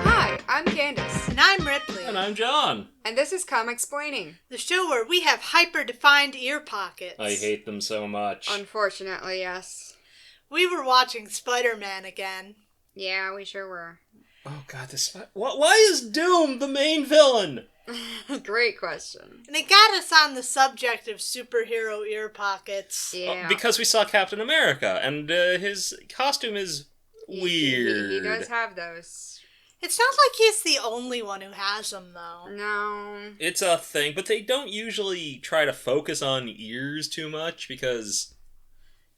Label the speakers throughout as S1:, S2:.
S1: Hi, I'm Candace.
S2: And I'm Ripley.
S3: And I'm John.
S1: And this is Comicsplaining.
S2: The show where we have hyper-defined ear pockets.
S3: I hate them so much.
S1: Unfortunately, yes.
S2: We were watching Spider-Man again.
S1: Yeah, we sure were.
S3: Oh god, why is Doom the main villain?
S1: Great question.
S2: And it got us on the subject of superhero ear pockets.
S1: Yeah.
S3: Because we saw Captain America, and his costume is weird.
S1: He does have those.
S2: It's not like he's the only one who has them, though.
S1: No.
S3: It's a thing, but they don't usually try to focus on ears too much, because...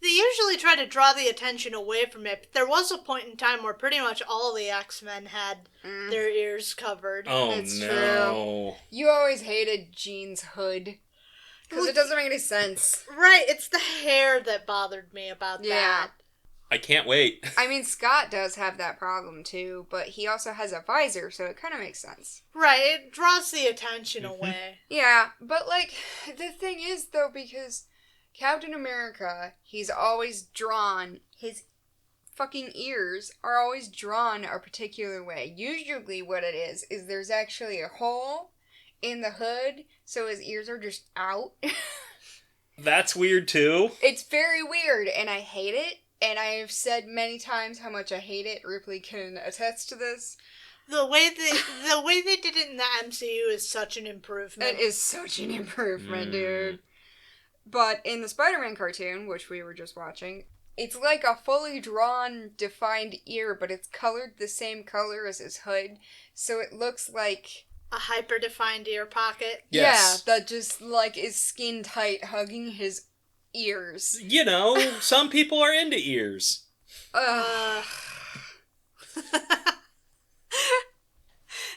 S2: They usually try to draw the attention away from it, but there was a point in time where pretty much all the X-Men had their ears covered.
S3: Oh,
S1: It's
S3: no.
S1: True. You always hated Jean's hood. Because it doesn't make any sense.
S2: Right, it's the hair that bothered me about that.
S3: I can't wait.
S1: I mean, Scott does have that problem, too, but he also has a visor, so it kind of makes sense.
S2: Right, it draws the attention away.
S1: Yeah, but, like, the thing is, though, because Captain America, he's always drawn, his fucking ears are always drawn a particular way. Usually what it is there's actually a hole in the hood, so his ears are just out.
S3: That's weird, too.
S1: It's very weird, and I hate it. And I have said many times how much I hate it. Ripley can attest to this.
S2: The way they did it in the MCU is such an improvement.
S1: It is such an improvement, dude. But in the Spider-Man cartoon, which we were just watching, it's like a fully drawn, defined ear, but it's colored the same color as his hood, so it looks like
S2: a hyper-defined ear pocket.
S3: Yes.
S1: Yeah, that just, like, is skin tight, hugging his ears.
S3: You know, some people are into ears.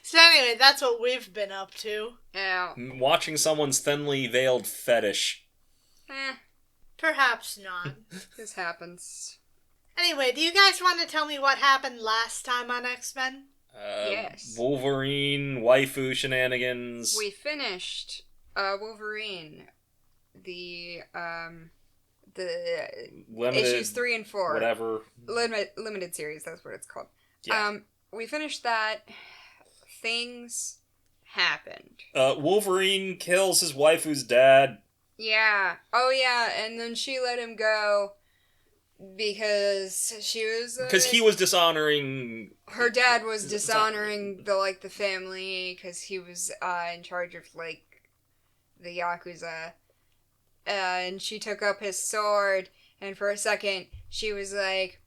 S2: So anyway, that's what we've been up to.
S1: Yeah.
S3: Watching someone's thinly veiled fetish.
S2: Perhaps not.
S1: This happens.
S2: Anyway, do you guys want to tell me what happened last time on X-Men?
S1: Yes.
S3: Wolverine, waifu shenanigans.
S1: We finished Wolverine. The
S3: Limited,
S1: issues 3 and 4.
S3: Whatever.
S1: Limited series, that's what it's called.
S3: Yeah.
S1: We finished that. Things happened.
S3: Wolverine kills his waifu's dad.
S1: Yeah. Oh, yeah, and then she let him go because she was...
S3: Because he was dishonoring...
S1: Her dad was dishonoring the family because he was in charge of, the Yakuza. And she took up his sword, and for a second, she was like,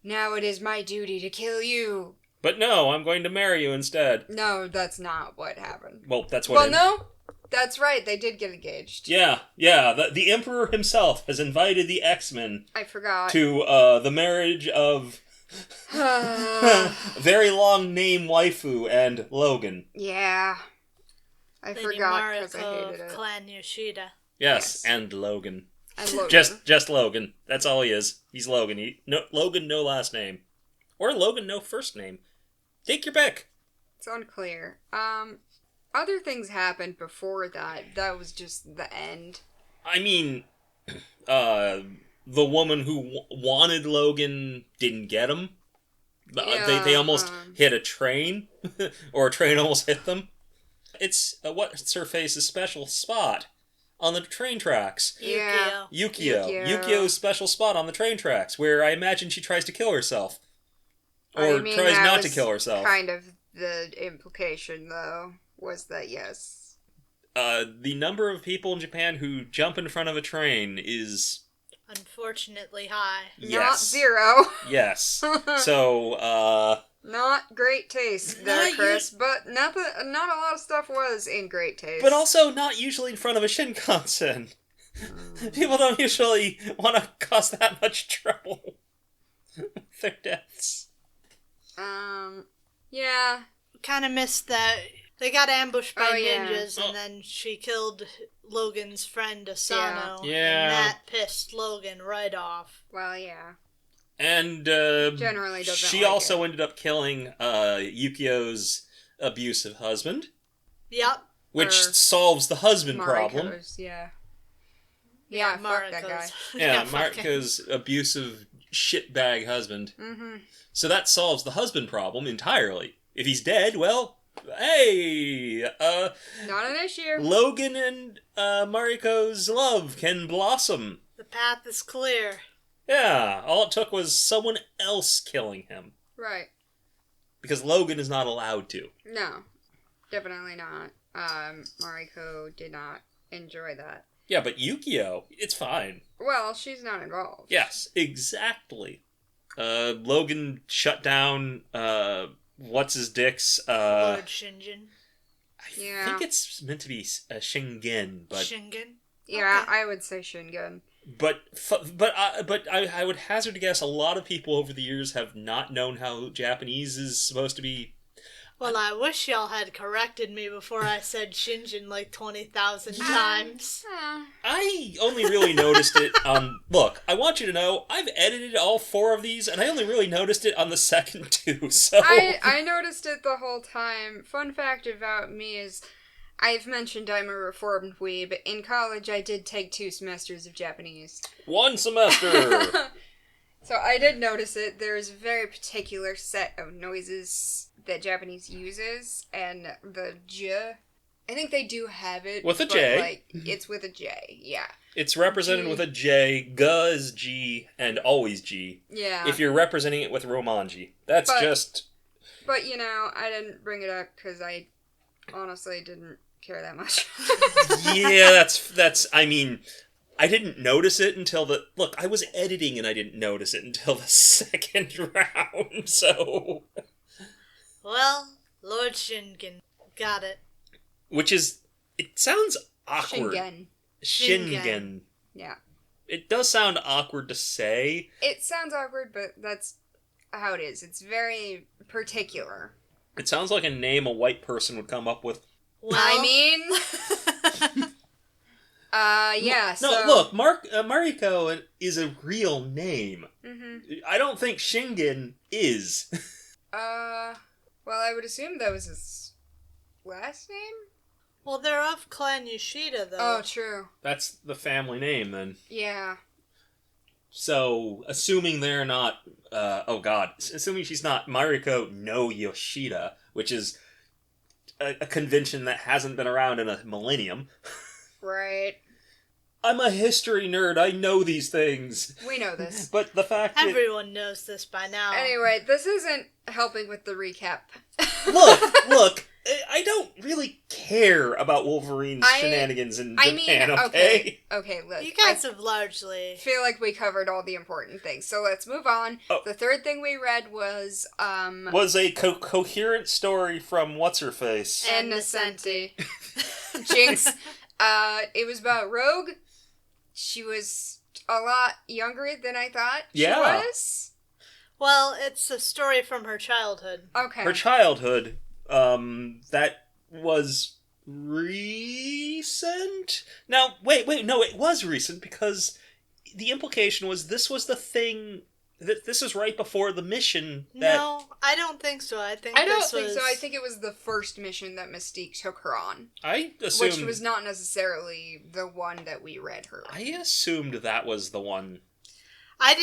S1: now it is my duty to kill you.
S3: But no, I'm going to marry you instead.
S1: No, that's not what happened.
S3: Well, that's what...
S1: no, that's right, they did get engaged.
S3: Yeah, the Emperor himself has invited the X-Men...
S1: I forgot.
S3: ...to, the marriage of... very long name waifu and Logan.
S1: Yeah. I
S2: Lady
S1: forgot because I
S2: Mariko
S1: hated
S2: of
S1: it.
S2: Clan Yoshida.
S3: Yes, and Logan.
S1: And Logan.
S3: Just Logan. That's all he is. He's Logan. Logan, no last name. Or Logan, no first name. Take your pick.
S1: It's unclear. Other things happened before that. That was just the end.
S3: I mean, the woman who wanted Logan didn't get him.
S1: Yeah,
S3: they almost hit a train, or a train almost hit them. It's what's her face's special spot on the train tracks.
S1: Yeah.
S3: Yukio's special spot on the train tracks, where I imagine she tries to kill herself. Or
S1: I mean,
S3: tries
S1: that
S3: not to
S1: was
S3: kill herself.
S1: Kind of the implication, though, was that yes.
S3: The number of people in Japan who jump in front of a train is...
S2: unfortunately high.
S3: Yes.
S1: Not zero.
S3: Yes. So,
S1: Not great taste there, Chris, but not a lot of stuff was in great taste.
S3: But also not usually in front of a Shinkansen. People don't usually want to cause that much trouble with their deaths.
S1: Yeah.
S2: Kind of missed that. They got ambushed by ninjas,
S1: Yeah.
S2: and then she killed Logan's friend Asano.
S3: Yeah.
S2: And that pissed Logan right off.
S1: Well, yeah.
S3: And
S1: Generally doesn't
S3: she
S1: like
S3: also
S1: it.
S3: ended up killing Yukio's abusive husband.
S2: Yep.
S3: Which
S1: Or
S3: solves the husband problem.
S1: Mariko's, yeah. Yeah, fuck that guy.
S3: Yeah,
S2: fuck him.
S3: Mariko's abusive shitbag husband.
S1: Mm-hmm.
S3: So that solves the husband problem entirely. If he's dead, well, hey,
S1: Not an issue.
S3: Logan and Mariko's love can blossom.
S2: The path is clear.
S3: Yeah, all it took was someone else killing him.
S1: Right.
S3: Because Logan is not allowed to.
S1: No. Definitely not. Mariko did not enjoy that.
S3: Yeah, but Yukio, it's fine.
S1: Well, she's not involved.
S3: Yes, exactly. Logan shut down, what's-his-dick's,
S2: Lord Shingen.
S3: I think it's meant to be Shingen, but...
S2: Shingen?
S1: Yeah,
S2: Okay.
S1: I would say Shingun.
S3: But I would hazard to guess a lot of people over the years have not known how Japanese is supposed to be.
S2: Well, I wish y'all had corrected me before I said Shingen like 20,000 times.
S3: I only really noticed it on... Look, I want you to know, I've edited all 4 of these, and I only really noticed it on the second 2, so...
S1: I noticed it the whole time. Fun fact about me is, I've mentioned I'm a reformed weeb. In college, I did take 2 semesters of Japanese.
S3: 1 semester!
S1: So I did notice it. There's a very particular set of noises that Japanese uses, and the j. I think they do have it.
S3: With a
S1: but,
S3: J.
S1: Like, it's with a J, yeah.
S3: It's represented with a J, G is G, and always G.
S1: Yeah.
S3: If you're representing it with Romanji. That's just...
S1: But, you know, I didn't bring it up because I honestly didn't care that much.
S3: Yeah, that's, I mean... I didn't notice it until the... Look, I was editing and I didn't notice it until the second round, so...
S2: Well, Lord Shingen. Got it.
S3: Which is... It sounds awkward.
S1: Shingen.
S3: Shingen.
S1: Yeah.
S3: It does sound awkward to say.
S1: It sounds awkward, but that's how it is. It's very particular.
S3: It sounds like a name a white person would come up with.
S2: Well,
S1: I mean... yeah,
S3: No,
S1: so...
S3: look, Mariko is a real name.
S1: Mm-hmm.
S3: I don't think Shingen is.
S1: Well, I would assume that was his last name?
S2: well, they're of Clan Yoshida, though.
S1: Oh, true.
S3: That's the family name, then.
S1: Yeah.
S3: So, assuming they're not, assuming she's not Mariko no Yoshida, which is a convention that hasn't been around in a millennium.
S1: Right.
S3: I'm a history nerd, I know these things.
S1: We know this.
S3: But the fact that...
S2: Everyone knows this by now.
S1: Anyway, this isn't helping with the recap.
S3: Look, I don't really care about Wolverine's shenanigans in Japan, okay?
S1: Okay, look.
S2: You guys have largely...
S1: feel like we covered all the important things, so let's move on.
S3: Oh.
S1: The third thing we read was,
S3: Was a coherent story from What's-Her-Face.
S1: And Nascenti. Jinx. It was about Rogue. She was a lot younger than I thought she was.
S2: Well, it's a story from her childhood.
S1: Okay.
S3: Her childhood, that was recent? Now, wait, no, it was recent because the implication was this was the thing, that this was right before the mission that...
S2: No, I don't think so. I think
S1: so. I think it was the first mission that Mystique took her on.
S3: I assumed...
S1: Which was not necessarily the one that we read her.
S3: I assumed that was the one.
S2: I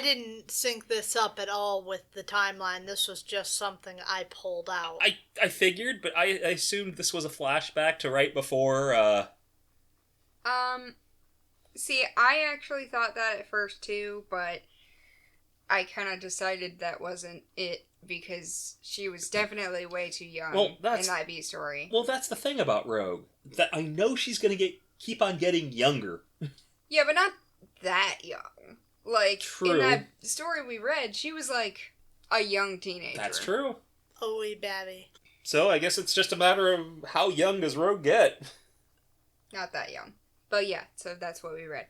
S2: didn't sync this up at all with the timeline. This was just something I pulled out.
S3: I figured, but I assumed this was a flashback to right before,
S1: See, I actually thought that at first too, but I kind of decided that wasn't it because she was definitely way too young in that B story.
S3: Well, that's the thing about Rogue. That I know she's gonna keep on getting younger.
S1: Yeah, but not that young. Like,
S3: True.
S1: in that story we read, she was like a young teenager.
S3: That's true.
S2: Oh, wee babby.
S3: So I guess it's just a matter of how young does Rogue get.
S1: Not that young. But yeah, so that's what we read.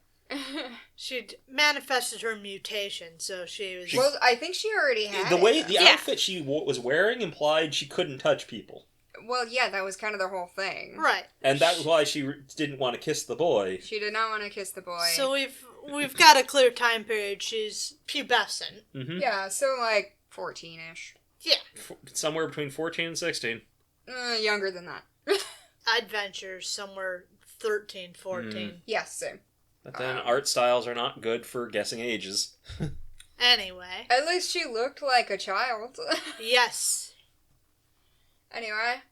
S2: She'd manifested her mutation, so she was...
S1: Well, I think she already had
S3: The outfit she was wearing implied she couldn't touch people.
S1: Well, yeah, that was kind of the whole thing.
S2: Right.
S3: And that was why she didn't want to kiss the boy.
S1: She did not want to kiss the boy.
S2: So we've got a clear time period. She's pubescent.
S3: Mm-hmm.
S1: Yeah, so like 14-ish.
S2: Yeah.
S3: Somewhere between 14 and 16.
S1: Younger than that.
S2: Adventures somewhere 13, 14.
S1: Yes, same.
S3: But then art styles are not good for guessing ages.
S2: Anyway.
S1: At least she looked like a child.
S2: Yes.
S1: Anyway.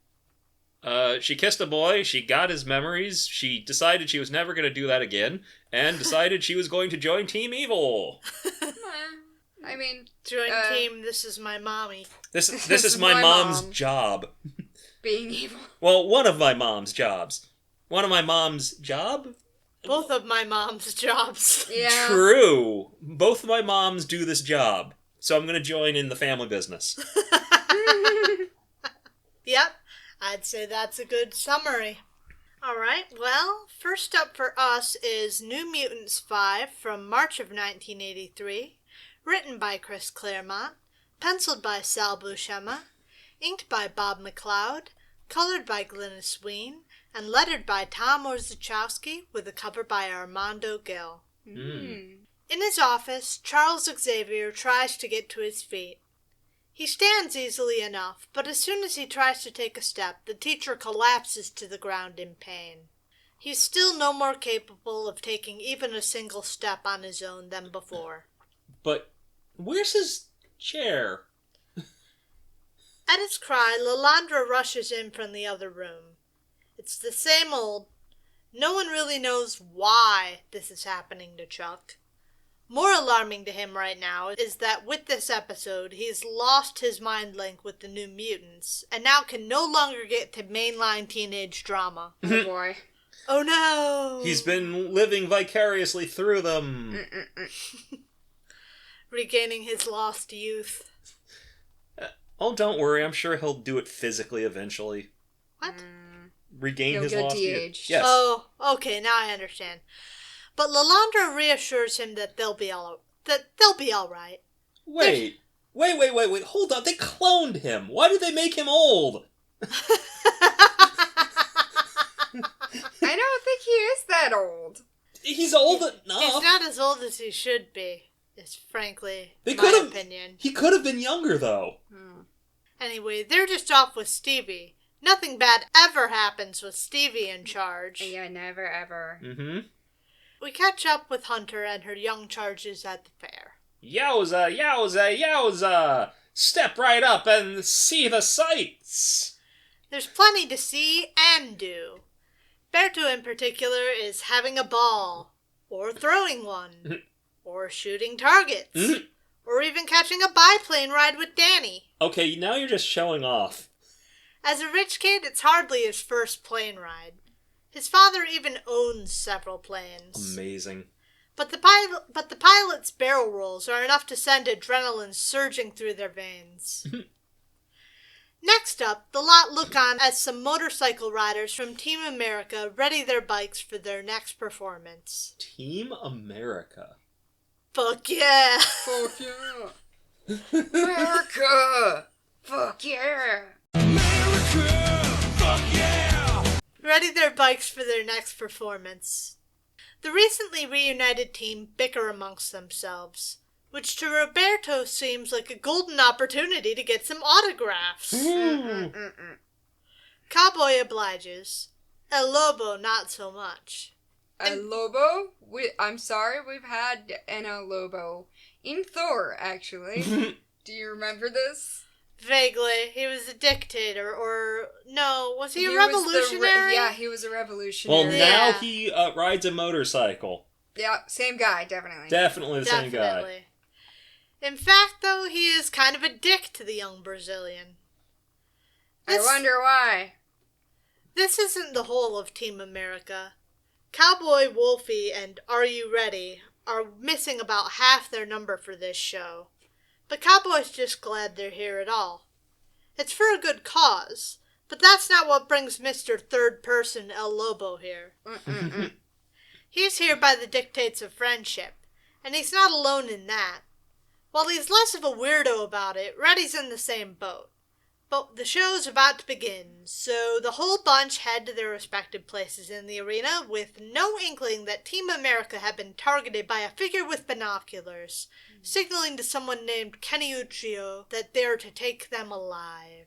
S3: She kissed a boy, she got his memories, she decided she was never going to do that again, and decided she was going to join Team Evil.
S1: I mean...
S2: Join team, this is my mommy.
S3: This is my mom's job.
S1: Being evil.
S3: Well, one of my mom's jobs. One of my mom's job?
S2: Both of my mom's jobs.
S1: Yeah.
S3: True. Both of my moms do this job. So I'm going to join in the family business.
S2: Yep. I'd say that's a good summary. Alright, well, first up for us is New Mutants 5 from March of 1983, written by Chris Claremont, penciled by Sal Buscema, inked by Bob McLeod, colored by Glynis Wein, and lettered by Tom Orzechowski with a cover by Armando Gil.
S1: Mm.
S2: In his office, Charles Xavier tries to get to his feet. He stands easily enough, but as soon as he tries to take a step, the teacher collapses to the ground in pain. He's still no more capable of taking even a single step on his own than before.
S3: But where's his chair?
S2: At his cry, Lilandra rushes in from the other room. It's the same old. No one really knows why this is happening to Chuck. More alarming to him right now is that with this episode, he's lost his mind link with the New Mutants, and now can no longer get to mainline teenage drama.
S1: Oh boy.
S2: Oh no!
S3: He's been living vicariously through them.
S2: Regaining his lost youth.
S3: Oh, don't worry, I'm sure he'll do it physically eventually.
S2: What?
S3: Regain
S1: He'll
S3: his
S1: get
S3: lost youth.
S1: de-aged.
S3: Yes.
S2: Oh, okay, now I understand. But Lilandra reassures him that they'll be all right.
S3: Wait, hold on, they cloned him. Why did they make him old?
S1: I don't think he is that old.
S3: He's old enough.
S2: He's not as old as he should be, is frankly
S3: They
S2: my
S3: could've-
S2: opinion.
S3: He could have been younger, though.
S2: Anyway, they're just off with Stevie. Nothing bad ever happens with Stevie in charge.
S1: Yeah, never ever.
S3: Mm-hmm.
S2: We catch up with Hunter and her young charges at the fair.
S3: Yowza, yowza, yowza! Step right up and see the sights!
S2: There's plenty to see and do. Berto in particular is having a ball, or throwing one, or shooting targets, or even catching a biplane ride with Danny.
S3: Okay, now you're just showing off.
S2: As a rich kid, it's hardly his first plane ride. His father even owns several planes.
S3: Amazing.
S2: But the pilot's barrel rolls are enough to send adrenaline surging through their veins. Next up, the lot look on as some motorcycle riders from Team America ready their bikes for their next performance.
S3: Team America.
S2: Fuck yeah!
S1: Fuck yeah! America! Fuck yeah!
S2: Ready their bikes for their next performance. The recently reunited team bicker amongst themselves, which to Roberto seems like a golden opportunity to get some autographs. Cowboy obliges. El Lobo not so much.
S1: El Lobo? I'm sorry, we've had an El Lobo in Thor, actually. Do you remember this?
S2: Vaguely. He was a dictator, or... No, was he a
S1: was
S2: revolutionary?
S1: yeah, he was a revolutionary.
S3: Well,
S2: Yeah.
S3: now he rides a motorcycle.
S1: Yeah, same guy, definitely.
S3: Definitely the same guy.
S2: Definitely. In fact, though, he is kind of a dick to the young Brazilian.
S1: I wonder why.
S2: This isn't the whole of Team America. Cowboy Wolfie and Are You Ready are missing about half their number for this show. But Cowboy's just glad they're here at all. It's for a good cause, but that's not what brings Mr. Third Person El Lobo here. He's here by the dictates of friendship, and he's not alone in that. While he's less of a weirdo about it, Reddy's in the same boat. But the show's about to begin, so the whole bunch head to their respective places in the arena with no inkling that Team America had been targeted by a figure with binoculars, signaling to someone named Kenny Uchio that they're to take them alive.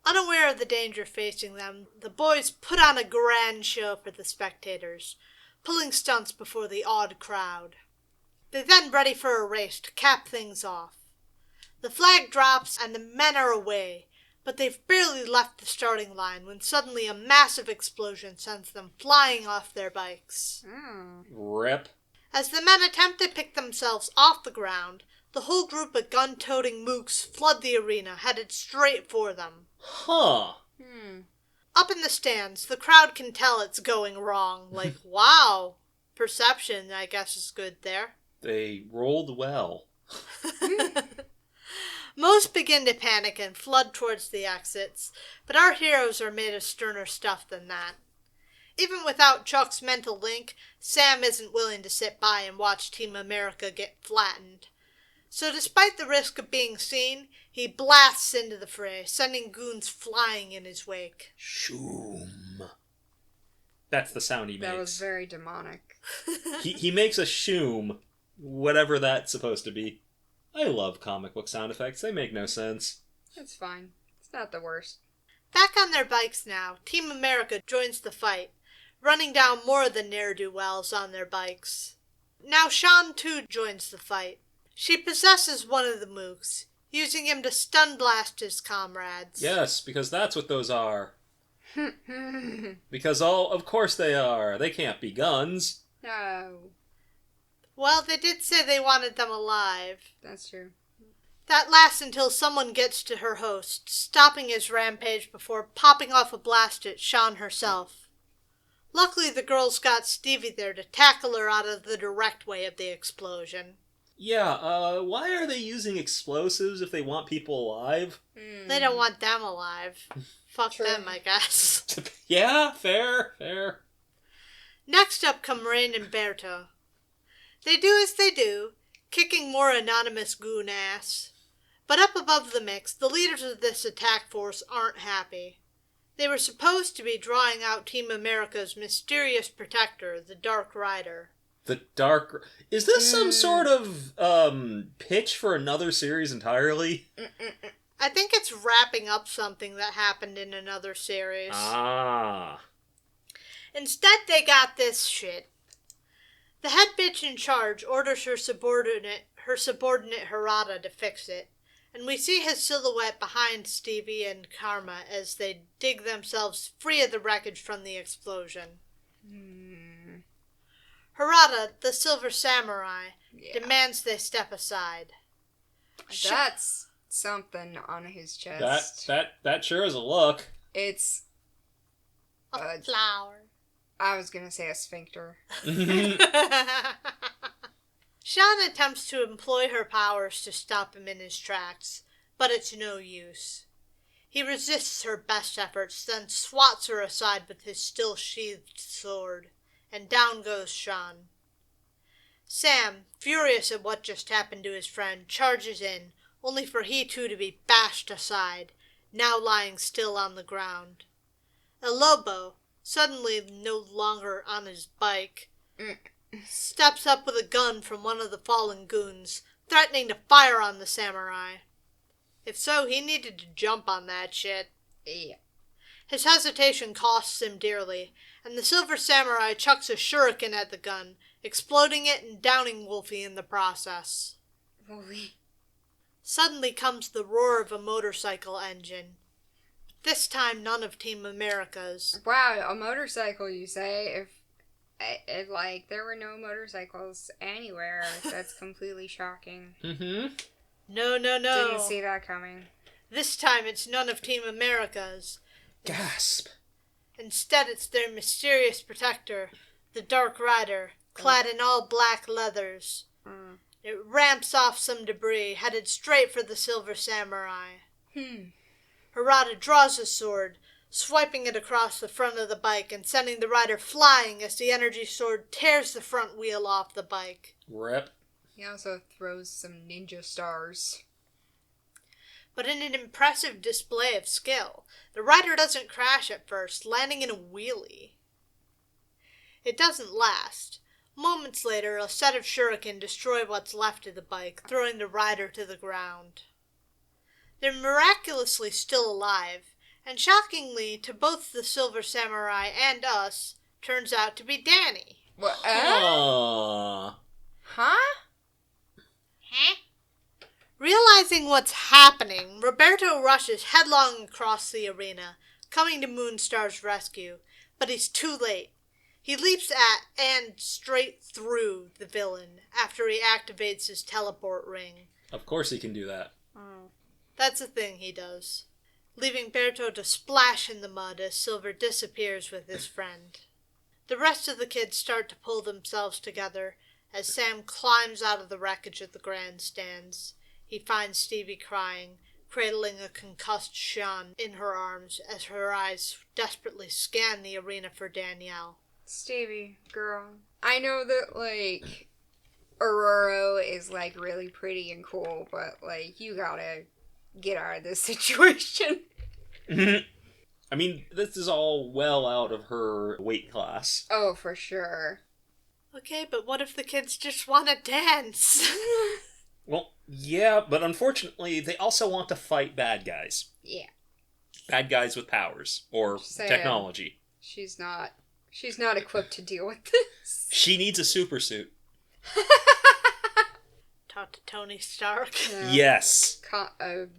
S2: Unaware of the danger facing them, the boys put on a grand show for the spectators, pulling stunts before the awed crowd. They're then ready for a race to cap things off. The flag drops and the men are away, but they've barely left the starting line when suddenly a massive explosion sends them flying off their bikes.
S3: Rip.
S2: As the men attempt to pick themselves off the ground, the whole group of gun-toting mooks flood the arena, headed straight for them.
S3: Huh.
S2: Up in the stands, the crowd can tell it's going wrong. Like, wow. Perception, I guess, is good there.
S3: They rolled well.
S2: Most begin to panic and flood towards the exits, but our heroes are made of sterner stuff than that. Even without Chuck's mental link, Sam isn't willing to sit by and watch Team America get flattened. So despite the risk of being seen, he blasts into the fray, sending goons flying in his wake.
S3: Shoom. That's the sound he makes.
S1: That was very demonic.
S3: He makes a shoom, whatever that's supposed to be. I love comic book sound effects. They make no sense.
S1: It's fine. It's not the worst.
S2: Back on their bikes now, Team America joins the fight, running down more of the ne'er-do-wells on their bikes. Now Sean too joins the fight. She possesses one of the mooks, using him to stun blast his comrades.
S3: Yes, because that's what those are. Because of course they are. They can't be guns.
S1: No.
S2: Well, they did say they wanted them alive.
S1: That's true.
S2: That lasts until someone gets to her host, stopping his rampage before popping off a blast at Sean herself. Luckily, the girls got Stevie there to tackle her out of the direct way of the explosion.
S3: Yeah, why are they using explosives if they want people alive?
S2: They don't want them alive. Fuck
S1: True.
S2: them, I guess.
S3: Yeah, fair.
S2: Next up come Rain and Berto. They do as they do, kicking more anonymous goon ass. But up above the mix, the leaders of this attack force aren't happy. They were supposed to be drawing out Team America's mysterious protector, the Dark Rider.
S3: The Dark... Is this some sort of, pitch for another series entirely?
S2: I think it's wrapping up something that happened in another series.
S3: Ah.
S2: Instead, they got this shit. The head bitch in charge orders her subordinate Harada to fix it, and we see his silhouette behind Stevie and Karma as they dig themselves free of the wreckage from the explosion. Harada, the Silver Samurai, demands they step aside.
S1: That's something on his chest.
S3: That sure is a look.
S1: It's
S2: A flower.
S1: I was gonna say a sphincter.
S2: Sean attempts to employ her powers to stop him in his tracks, but it's no use. He resists her best efforts, then swats her aside with his still-sheathed sword, and down goes Sean. Sam, furious at what just happened to his friend, charges in, only for he too to be bashed aside, now lying still on the ground. El Lobo, suddenly no longer on his bike, steps up with a gun from one of the fallen goons, threatening to fire on the samurai. If so, he needed to jump on that shit.
S1: Yeah.
S2: His hesitation costs him dearly, and the Silver Samurai chucks a shuriken at the gun, exploding it and downing Wolfie in the process.
S1: Wolfie.
S2: Suddenly comes the roar of a motorcycle engine. This time none of Team America's.
S1: Wow, a motorcycle, you say? If like, there were no motorcycles anywhere, that's completely shocking.
S2: No.
S1: Didn't see that coming.
S2: This time it's none of Team America's.
S3: Gasp.
S2: Instead it's their mysterious protector, the Dark Rider, clad in all black leathers. It ramps off some debris, headed straight for the Silver Samurai. Harada draws his sword, swiping it across the front of the bike and sending the rider flying as the energy sword tears the front wheel off the bike.
S3: Rip.
S1: He also throws some ninja stars.
S2: But in an impressive display of skill, the rider doesn't crash at first, landing in a wheelie. It doesn't last. Moments later, a set of shuriken destroy what's left of the bike, throwing the rider to the ground. They're miraculously still alive, and shockingly to both the Silver Samurai and us, turns out to be Danny.
S1: What?
S3: Huh?
S1: Huh?
S2: Realizing what's happening, Roberto rushes headlong across the arena, coming to Moonstar's rescue, but he's too late. He leaps at and straight through the villain after he activates his teleport ring.
S3: Of course he can do that.
S2: That's a thing he does, leaving Berto to splash in the mud as Silver disappears with his friend. The rest of the kids start to pull themselves together as Sam climbs out of the wreckage of the grandstands. He finds Stevie crying, cradling a concussed Sean in her arms as her eyes desperately scan the arena for Danielle.
S1: Stevie, girl, I know that, Aurora is, really pretty and cool, but, you gotta get out of this situation.
S3: I mean, this is all well out of her weight class.
S1: Oh, for sure.
S2: Okay, but what if the kids just want to dance?
S3: Well, yeah, but unfortunately, they also want to fight bad guys.
S1: Yeah.
S3: Bad guys with powers, or technology.
S1: She's not equipped to deal with this.
S3: She needs a super suit.
S2: Talk to Tony Stark.
S1: Yeah.
S3: Yes.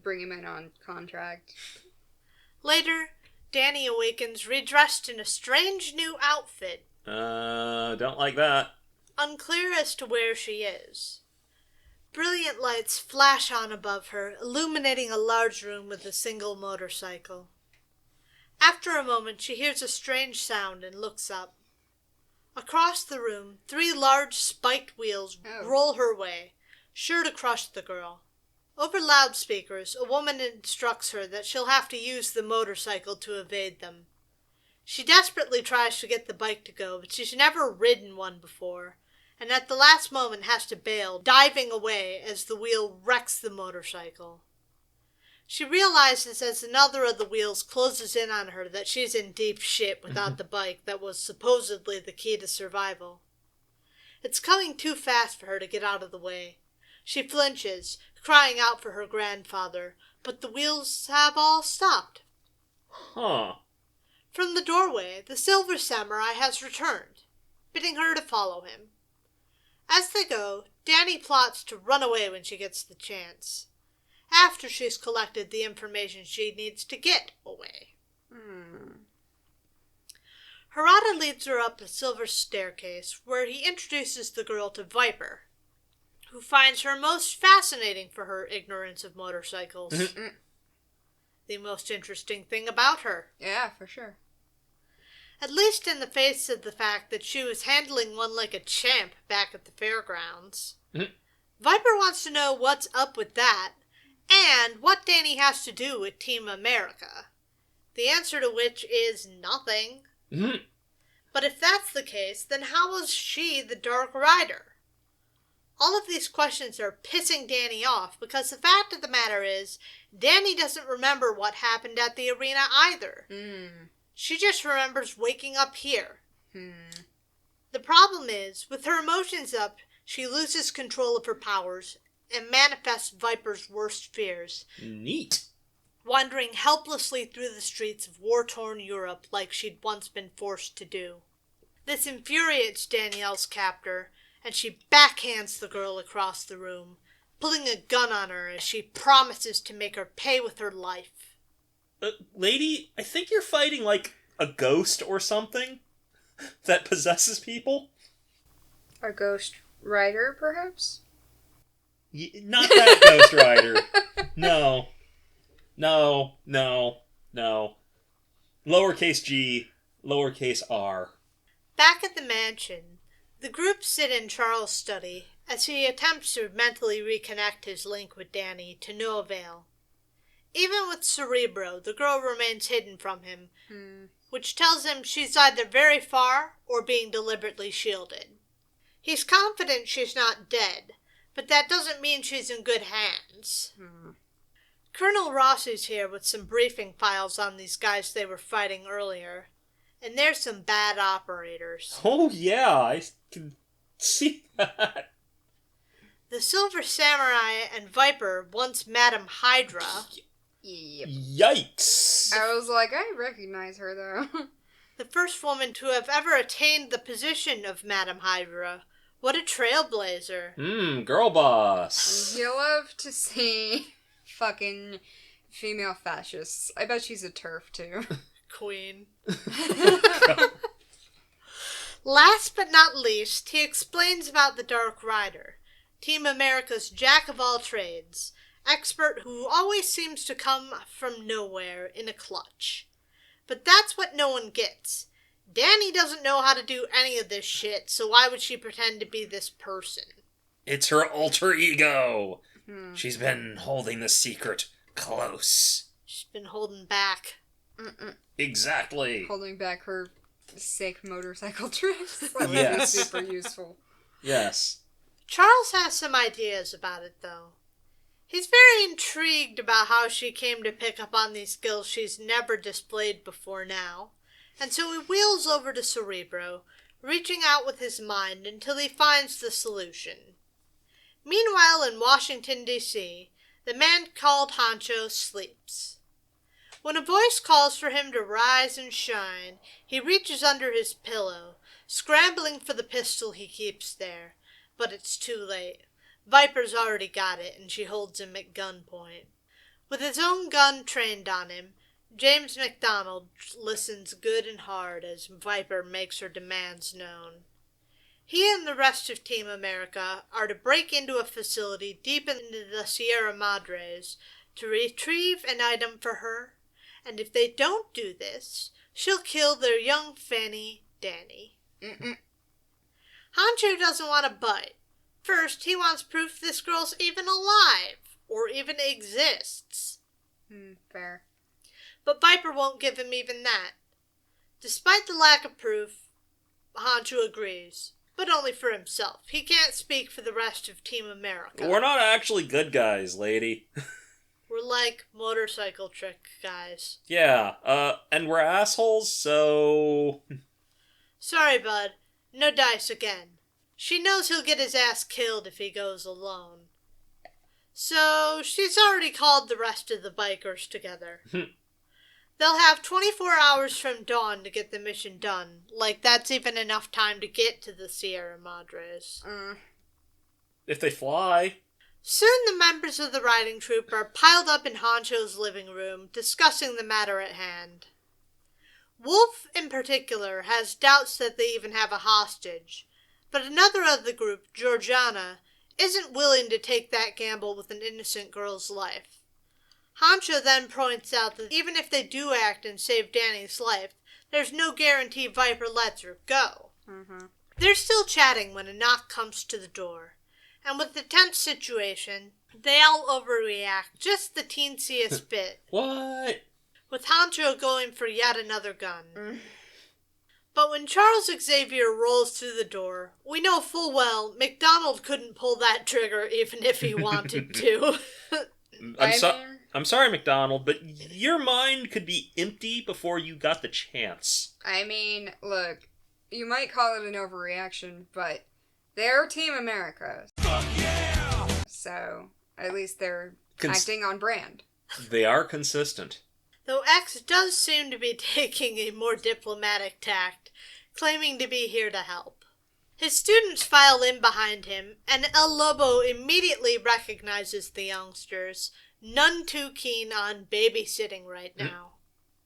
S1: Bring him in on contract.
S2: Later, Danny awakens redressed in a strange new outfit.
S3: Don't like that.
S2: Unclear as to where she is. Brilliant lights flash on above her, illuminating a large room with a single motorcycle. After a moment, she hears a strange sound and looks up. Across the room, 3 large spiked wheels roll her way, sure to crush the girl. Over loudspeakers, a woman instructs her that she'll have to use the motorcycle to evade them. She desperately tries to get the bike to go, but she's never ridden one before, and at the last moment has to bail, diving away as the wheel wrecks the motorcycle. She realizes as another of the wheels closes in on her that she's in deep shit without the bike that was supposedly the key to survival. It's coming too fast for her to get out of the way. She flinches, crying out for her grandfather, but the wheels have all stopped.
S3: Huh.
S2: From the doorway, the Silver Samurai has returned, bidding her to follow him. As they go, Danny plots to run away when she gets the chance, after she's collected the information she needs to get away. Harada leads her up a silver staircase, where he introduces the girl to Viper, who finds her most fascinating for her ignorance of motorcycles. The most interesting thing about her.
S1: Yeah, for sure.
S2: At least in the face of the fact that she was handling one like a champ back at the fairgrounds. Viper wants to know what's up with that, and what Danny has to do with Team America. The answer to which is nothing. But if that's the case, then how was she the Dark Rider? All of these questions are pissing Danny off, because the fact of the matter is, Danny doesn't remember what happened at the arena either. She just remembers waking up here. The problem is, with her emotions up, she loses control of her powers and manifests Viper's worst fears.
S3: Neat.
S2: Wandering helplessly through the streets of war-torn Europe like she'd once been forced to do. This infuriates Danielle's captor, and she backhands the girl across the room, pulling a gun on her as she promises to make her pay with her life.
S3: Lady, I think you're fighting, a ghost or something that possesses people.
S1: A ghost rider, perhaps?
S3: Not that Ghost Rider. No. Lowercase g, lowercase r.
S2: Back at the mansion, the group sit in Charles' study as he attempts to mentally reconnect his link with Danny to no avail. Even with Cerebro, the girl remains hidden from him, which tells him she's either very far or being deliberately shielded. He's confident she's not dead, but that doesn't mean she's in good hands. Colonel Rossi's here with some briefing files on these guys they were fighting earlier, and they're some bad operators.
S3: Oh yeah, I can see that.
S2: The Silver Samurai and Viper, once Madam Hydra.
S1: Yep.
S3: Yikes!
S1: I was like, I recognize her, though.
S2: The first woman to have ever attained the position of Madam Hydra What a trailblazer.
S3: Girl boss.
S1: You love to see fucking female fascists. I bet she's a TERF, too.
S2: Queen. Last but not least, he explains about the Dark Rider, Team America's jack-of-all-trades, expert who always seems to come from nowhere in a clutch. But that's what no one gets. Danny doesn't know how to do any of this shit, so why would she pretend to be this person?
S3: It's her alter ego. She's been holding the secret close.
S2: She's been holding back.
S3: Exactly.
S1: Holding back her sick motorcycle trips. That would
S3: Yes.
S1: be super useful.
S3: Yes.
S2: Charles has some ideas about it, though. He's very intrigued about how she came to pick up on these skills she's never displayed before now, and so he wheels over to Cerebro, reaching out with his mind until he finds the solution. Meanwhile, in Washington, D.C., the man called Honcho sleeps. When a voice calls for him to rise and shine, he reaches under his pillow, scrambling for the pistol he keeps there, but it's too late. Viper's already got it, and she holds him at gunpoint. With his own gun trained on him, James MacDonald listens good and hard as Viper makes her demands known. He and the rest of Team America are to break into a facility deep into the Sierra Madres to retrieve an item for her, and if they don't do this, she'll kill their young Fanny, Danny. Honcho doesn't want to bite. First, he wants proof this girl's even alive, or even exists.
S1: Fair.
S2: But Viper won't give him even that. Despite the lack of proof, Honcho agrees, but only for himself. He can't speak for the rest of Team America.
S3: We're not actually good guys, lady.
S2: We're like motorcycle trick guys.
S3: Yeah, and we're assholes, so...
S2: Sorry, bud. No dice again. She knows he'll get his ass killed if he goes alone. So, she's already called the rest of the bikers together. They'll have 24 hours from dawn to get the mission done. Like, that's even enough time to get to the Sierra Madres.
S3: If they fly.
S2: Soon the members of the riding troupe are piled up in Honcho's living room, discussing the matter at hand. Wolf, in particular, has doubts that they even have a hostage, but another of the group, Georgiana, isn't willing to take that gamble with an innocent girl's life. Honcho then points out that even if they do act and save Danny's life, there's no guarantee Viper lets her go. They're still chatting when a knock comes to the door, and with the tense situation, they all overreact just the teensiest bit.
S3: What?
S2: With Honcho going for yet another gun. But when Charles Xavier rolls through the door, we know full well MacDonald couldn't pull that trigger even if he wanted to.
S3: I'm sorry, MacDonald, but your mind could be empty before you got the chance.
S1: I mean, look, you might call it an overreaction, but they're Team America. Fuck yeah! So, at least they're acting on brand.
S3: They are consistent.
S2: Though X does seem to be taking a more diplomatic tact, claiming to be here to help. His students file in behind him, and El Lobo immediately recognizes the youngsters, none too keen on babysitting right now.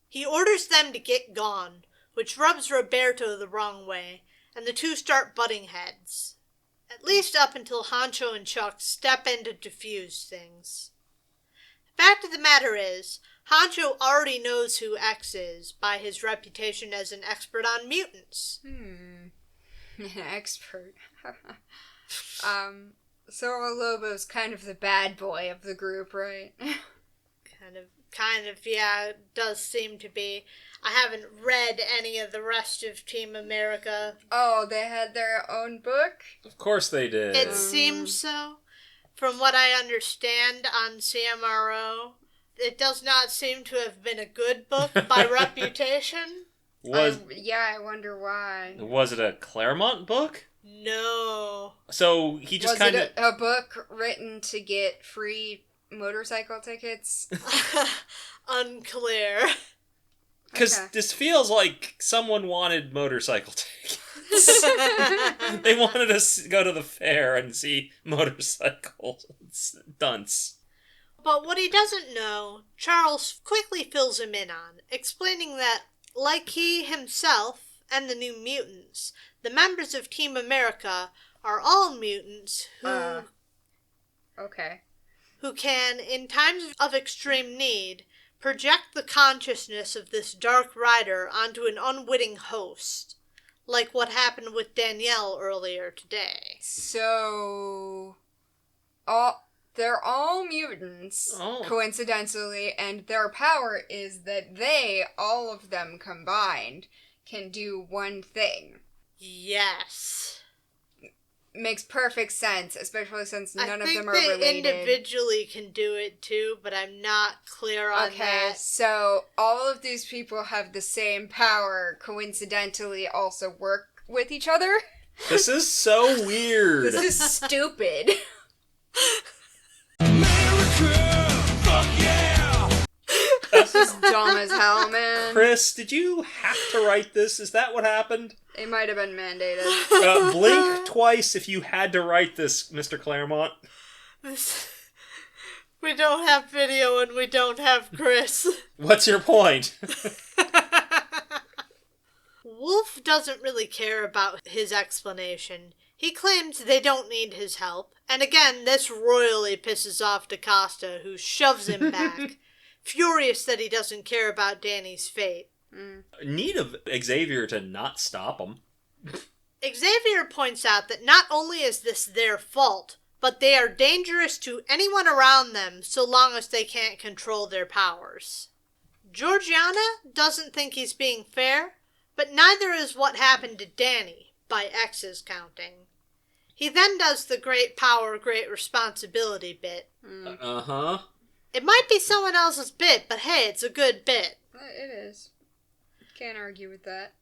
S2: He orders them to get gone, which rubs Roberto the wrong way, and the two start butting heads. At least up until Honcho and Chuck step in to defuse things. The fact of the matter is, Honcho already knows who X is by his reputation as an expert on mutants.
S1: An expert. So Lobo's kind of the bad boy of the group, right?
S2: Kind of, yeah, it does seem to be. I haven't read any of the rest of Team America.
S1: Oh, they had their own book?
S3: Of course they did.
S2: It seems so. From what I understand on CMRO, it does not seem to have been a good book by reputation.
S1: I wonder why.
S3: Was it a Claremont book?
S2: No.
S3: So he just kind of...
S1: Was it a book written to get free motorcycle tickets?
S2: Unclear.
S3: Because this feels like someone wanted motorcycle tickets. They wanted to go to the fair and see motorcycle stunts.
S2: But what he doesn't know, Charles quickly fills him in on, explaining that, like he himself and the New Mutants, the members of Team America are all mutants who can, in times of extreme need, project the consciousness of this Dark Rider onto an unwitting host, like what happened with Danielle earlier today.
S1: So, they're all mutants, coincidentally, and their power is that they, all of them combined, can do one thing.
S2: Yes.
S1: Makes perfect sense, especially since none of them are
S2: I think
S1: related.
S2: they individually can do it too, but I'm not clear on that.
S1: Okay, so all of these people have the same power, coincidentally also work with each other?
S3: This is so weird.
S1: This is stupid. This is dumb as hell, man.
S3: Chris, did you have to write this? Is that what happened?
S1: It might have been mandated.
S3: Blink twice if you had to write this, Mr. Claremont.
S2: We don't have video and we don't have Chris.
S3: What's your point?
S2: Wolf doesn't really care about his explanation. He claims they don't need his help, and again, this royally pisses off DaCosta, who shoves him back, furious that he doesn't care about Danny's fate.
S3: Need of Xavier to not stop him.
S2: Xavier points out that not only is this their fault, but they are dangerous to anyone around them so long as they can't control their powers. Georgiana doesn't think he's being fair, but neither is what happened to Danny, by X's counting. He then does the great power, great responsibility bit.
S3: Uh-huh.
S2: It might be someone else's bit, but hey, it's a good bit.
S1: It is. Can't argue with that.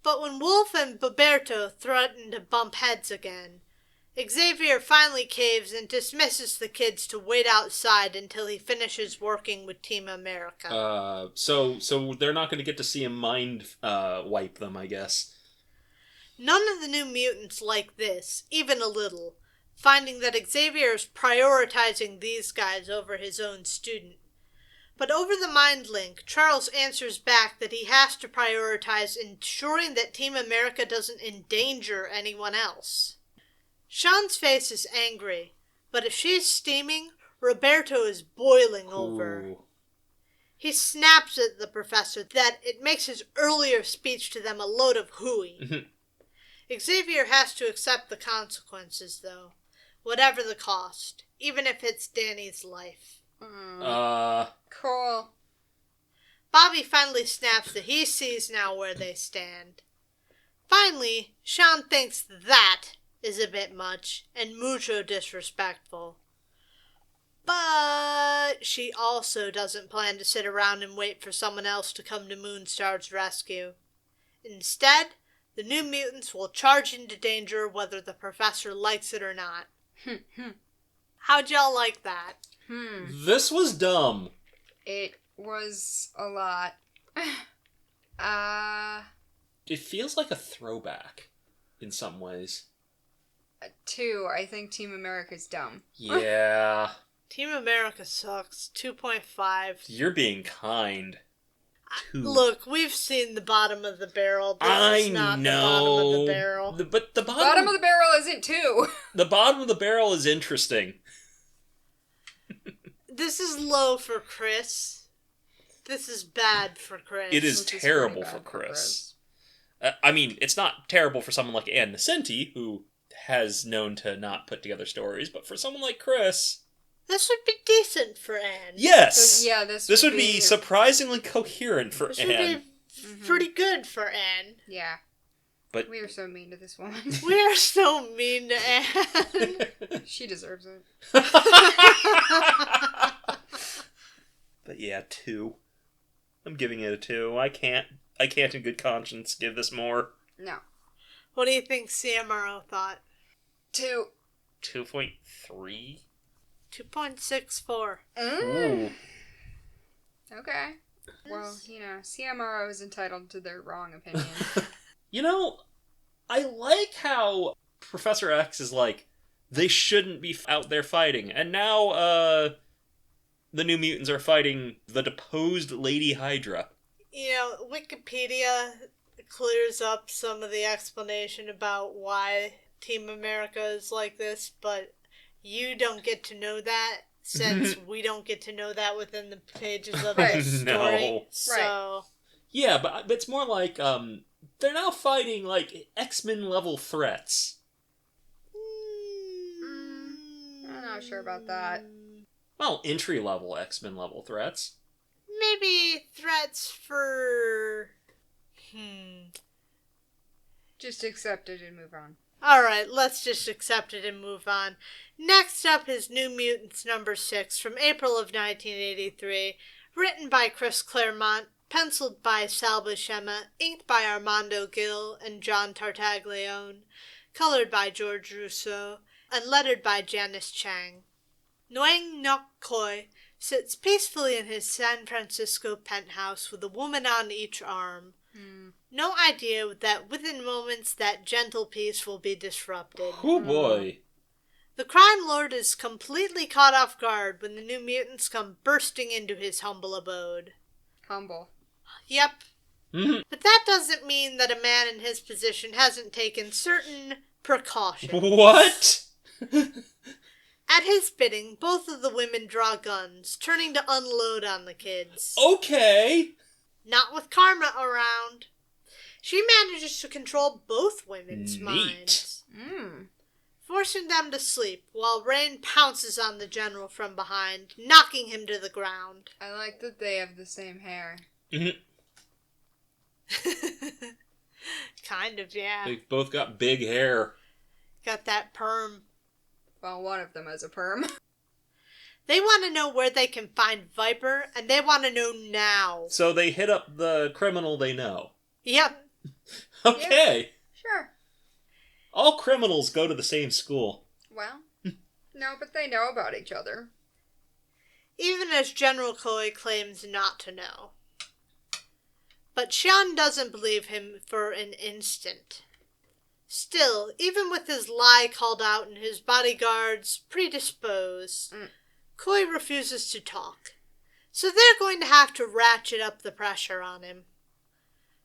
S2: But when Wolf and Roberto threaten to bump heads again, Xavier finally caves and dismisses the kids to wait outside until he finishes working with Team America.
S3: So they're not going to get to see him mind wipe them, I guess.
S2: None of the New Mutants like this, even a little, finding that Xavier is prioritizing these guys over his own student. But over the mind link, Charles answers back that he has to prioritize ensuring that Team America doesn't endanger anyone else. Sean's face is angry, but if she's steaming, Roberto is boiling over.
S3: Ooh.
S2: He snaps at the professor that it makes his earlier speech to them a load of hooey. Xavier has to accept the consequences, though, whatever the cost, even if it's Danny's life.
S1: Cool.
S2: Bobby finally snaps that he sees now where they stand. Finally, Sean thinks that is a bit much and mucho disrespectful. But she also doesn't plan to sit around and wait for someone else to come to Moonstar's rescue. Instead, the New Mutants will charge into danger whether the professor likes it or not. How'd y'all like that?
S3: This was dumb.
S1: It was a lot.
S3: It feels like a throwback in some ways.
S1: 2, I think Team America's dumb.
S3: Yeah.
S2: Team America sucks. 2.5.
S3: You're being kind. 2.
S2: Look, we've seen the bottom of the barrel. This
S3: I
S2: is not
S3: know.
S2: the bottom of the barrel.
S3: But the
S1: Bottom of the barrel isn't 2.
S3: The bottom of the barrel is interesting.
S2: This is low for Chris. This is bad for Chris.
S3: It is
S1: Which is
S3: terrible
S1: pretty
S3: for
S1: bad
S3: Chris. I mean, it's not terrible for someone like Ann Nesenti, who has known to not put together stories, but for someone like Chris...
S2: This would be decent for Anne.
S3: Yes!
S1: Yeah,
S3: this would be surprisingly coherent for
S2: This
S3: Anne.
S2: would be pretty good for Anne.
S1: Yeah.
S3: But
S1: We are so mean to this woman.
S2: We are so mean to Anne.
S1: She deserves it.
S3: But yeah, 2. I'm giving it a 2. I can't in good conscience give this more.
S1: No.
S2: What do you think CMRO thought?
S1: 2.
S3: 2.3?
S2: 2.64.
S3: Ooh.
S1: Okay. Well, CMRO is entitled to their wrong opinion.
S3: You know, I like how Professor X is like, they shouldn't be out there fighting. And now, the New Mutants are fighting the deposed Lady Hydra.
S2: You know, Wikipedia clears up some of the explanation about why Team America is like this, but you don't get to know that since we don't get to know that within the pages of the story.
S3: No.
S2: So...
S3: Yeah, but it's more like, they're now fighting, like, X-Men level threats.
S1: I'm not sure about that.
S3: Well, entry-level X-Men level threats.
S2: Maybe threats for...
S1: Just accept it and move on.
S2: Alright, let's just accept it and move on. Next up is New Mutants number 6 from April of 1983, written by Chris Claremont, penciled by Sal Buscema, inked by Armando Gil and John Tartaglione, colored by George Rousseau, and lettered by Janice Chang. Nguyen Ngoc Khoi sits peacefully in his San Francisco penthouse with a woman on each arm. No idea that within moments that gentle peace will be disrupted.
S3: Oh boy.
S2: The crime lord is completely caught off guard when the New Mutants come bursting into his humble abode.
S1: Humble.
S2: Yep. But that doesn't mean that a man in his position hasn't taken certain precautions.
S3: What?
S2: At his bidding, both of the women draw guns, turning to unload on the kids.
S3: Okay.
S2: Not with Karma around. She manages to control both women's minds, forcing them to sleep while Rain pounces on the general from behind, knocking him to the ground.
S1: I like that they have the same hair.
S2: Kind of, yeah.
S3: They've both got big hair.
S2: Got that perm.
S1: Well, one of them has a perm.
S2: They want to know where they can find Viper, and they want to know now.
S3: So they hit up the criminal they know.
S2: Yep.
S3: Okay.
S1: Yeah, sure.
S3: All criminals go to the same school.
S1: Well, no, but they know about each other.
S2: Even as General Khoi claims not to know. But Xian doesn't believe him for an instant. Still, even with his lie called out and his bodyguards predisposed, Khoi refuses to talk. So they're going to have to ratchet up the pressure on him.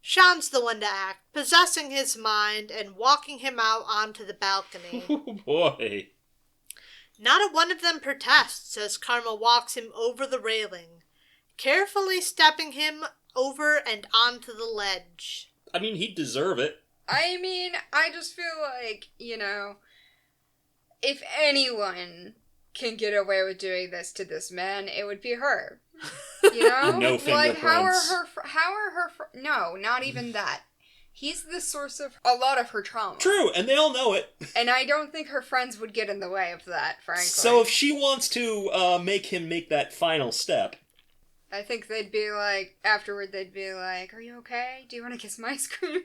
S2: Xian's the one to act, possessing his mind and walking him out onto the balcony.
S3: Oh boy.
S2: Not a one of them protests as Karma walks him over the railing, carefully stepping him over and onto the ledge.
S3: I mean, he'd deserve it.
S1: I mean, I just feel like, if anyone can get away with doing this to this man, it would be her.
S3: No fingerprints.
S1: Like, how are her no, not even that. He's the source of a lot of her trauma.
S3: True, and they all know it.
S1: And I don't think her friends would get in the way of that, frankly.
S3: So if she wants to make him make that final step...
S1: I think they'd be like, afterward they'd be like, are you okay? Do you want to kiss my ice cream?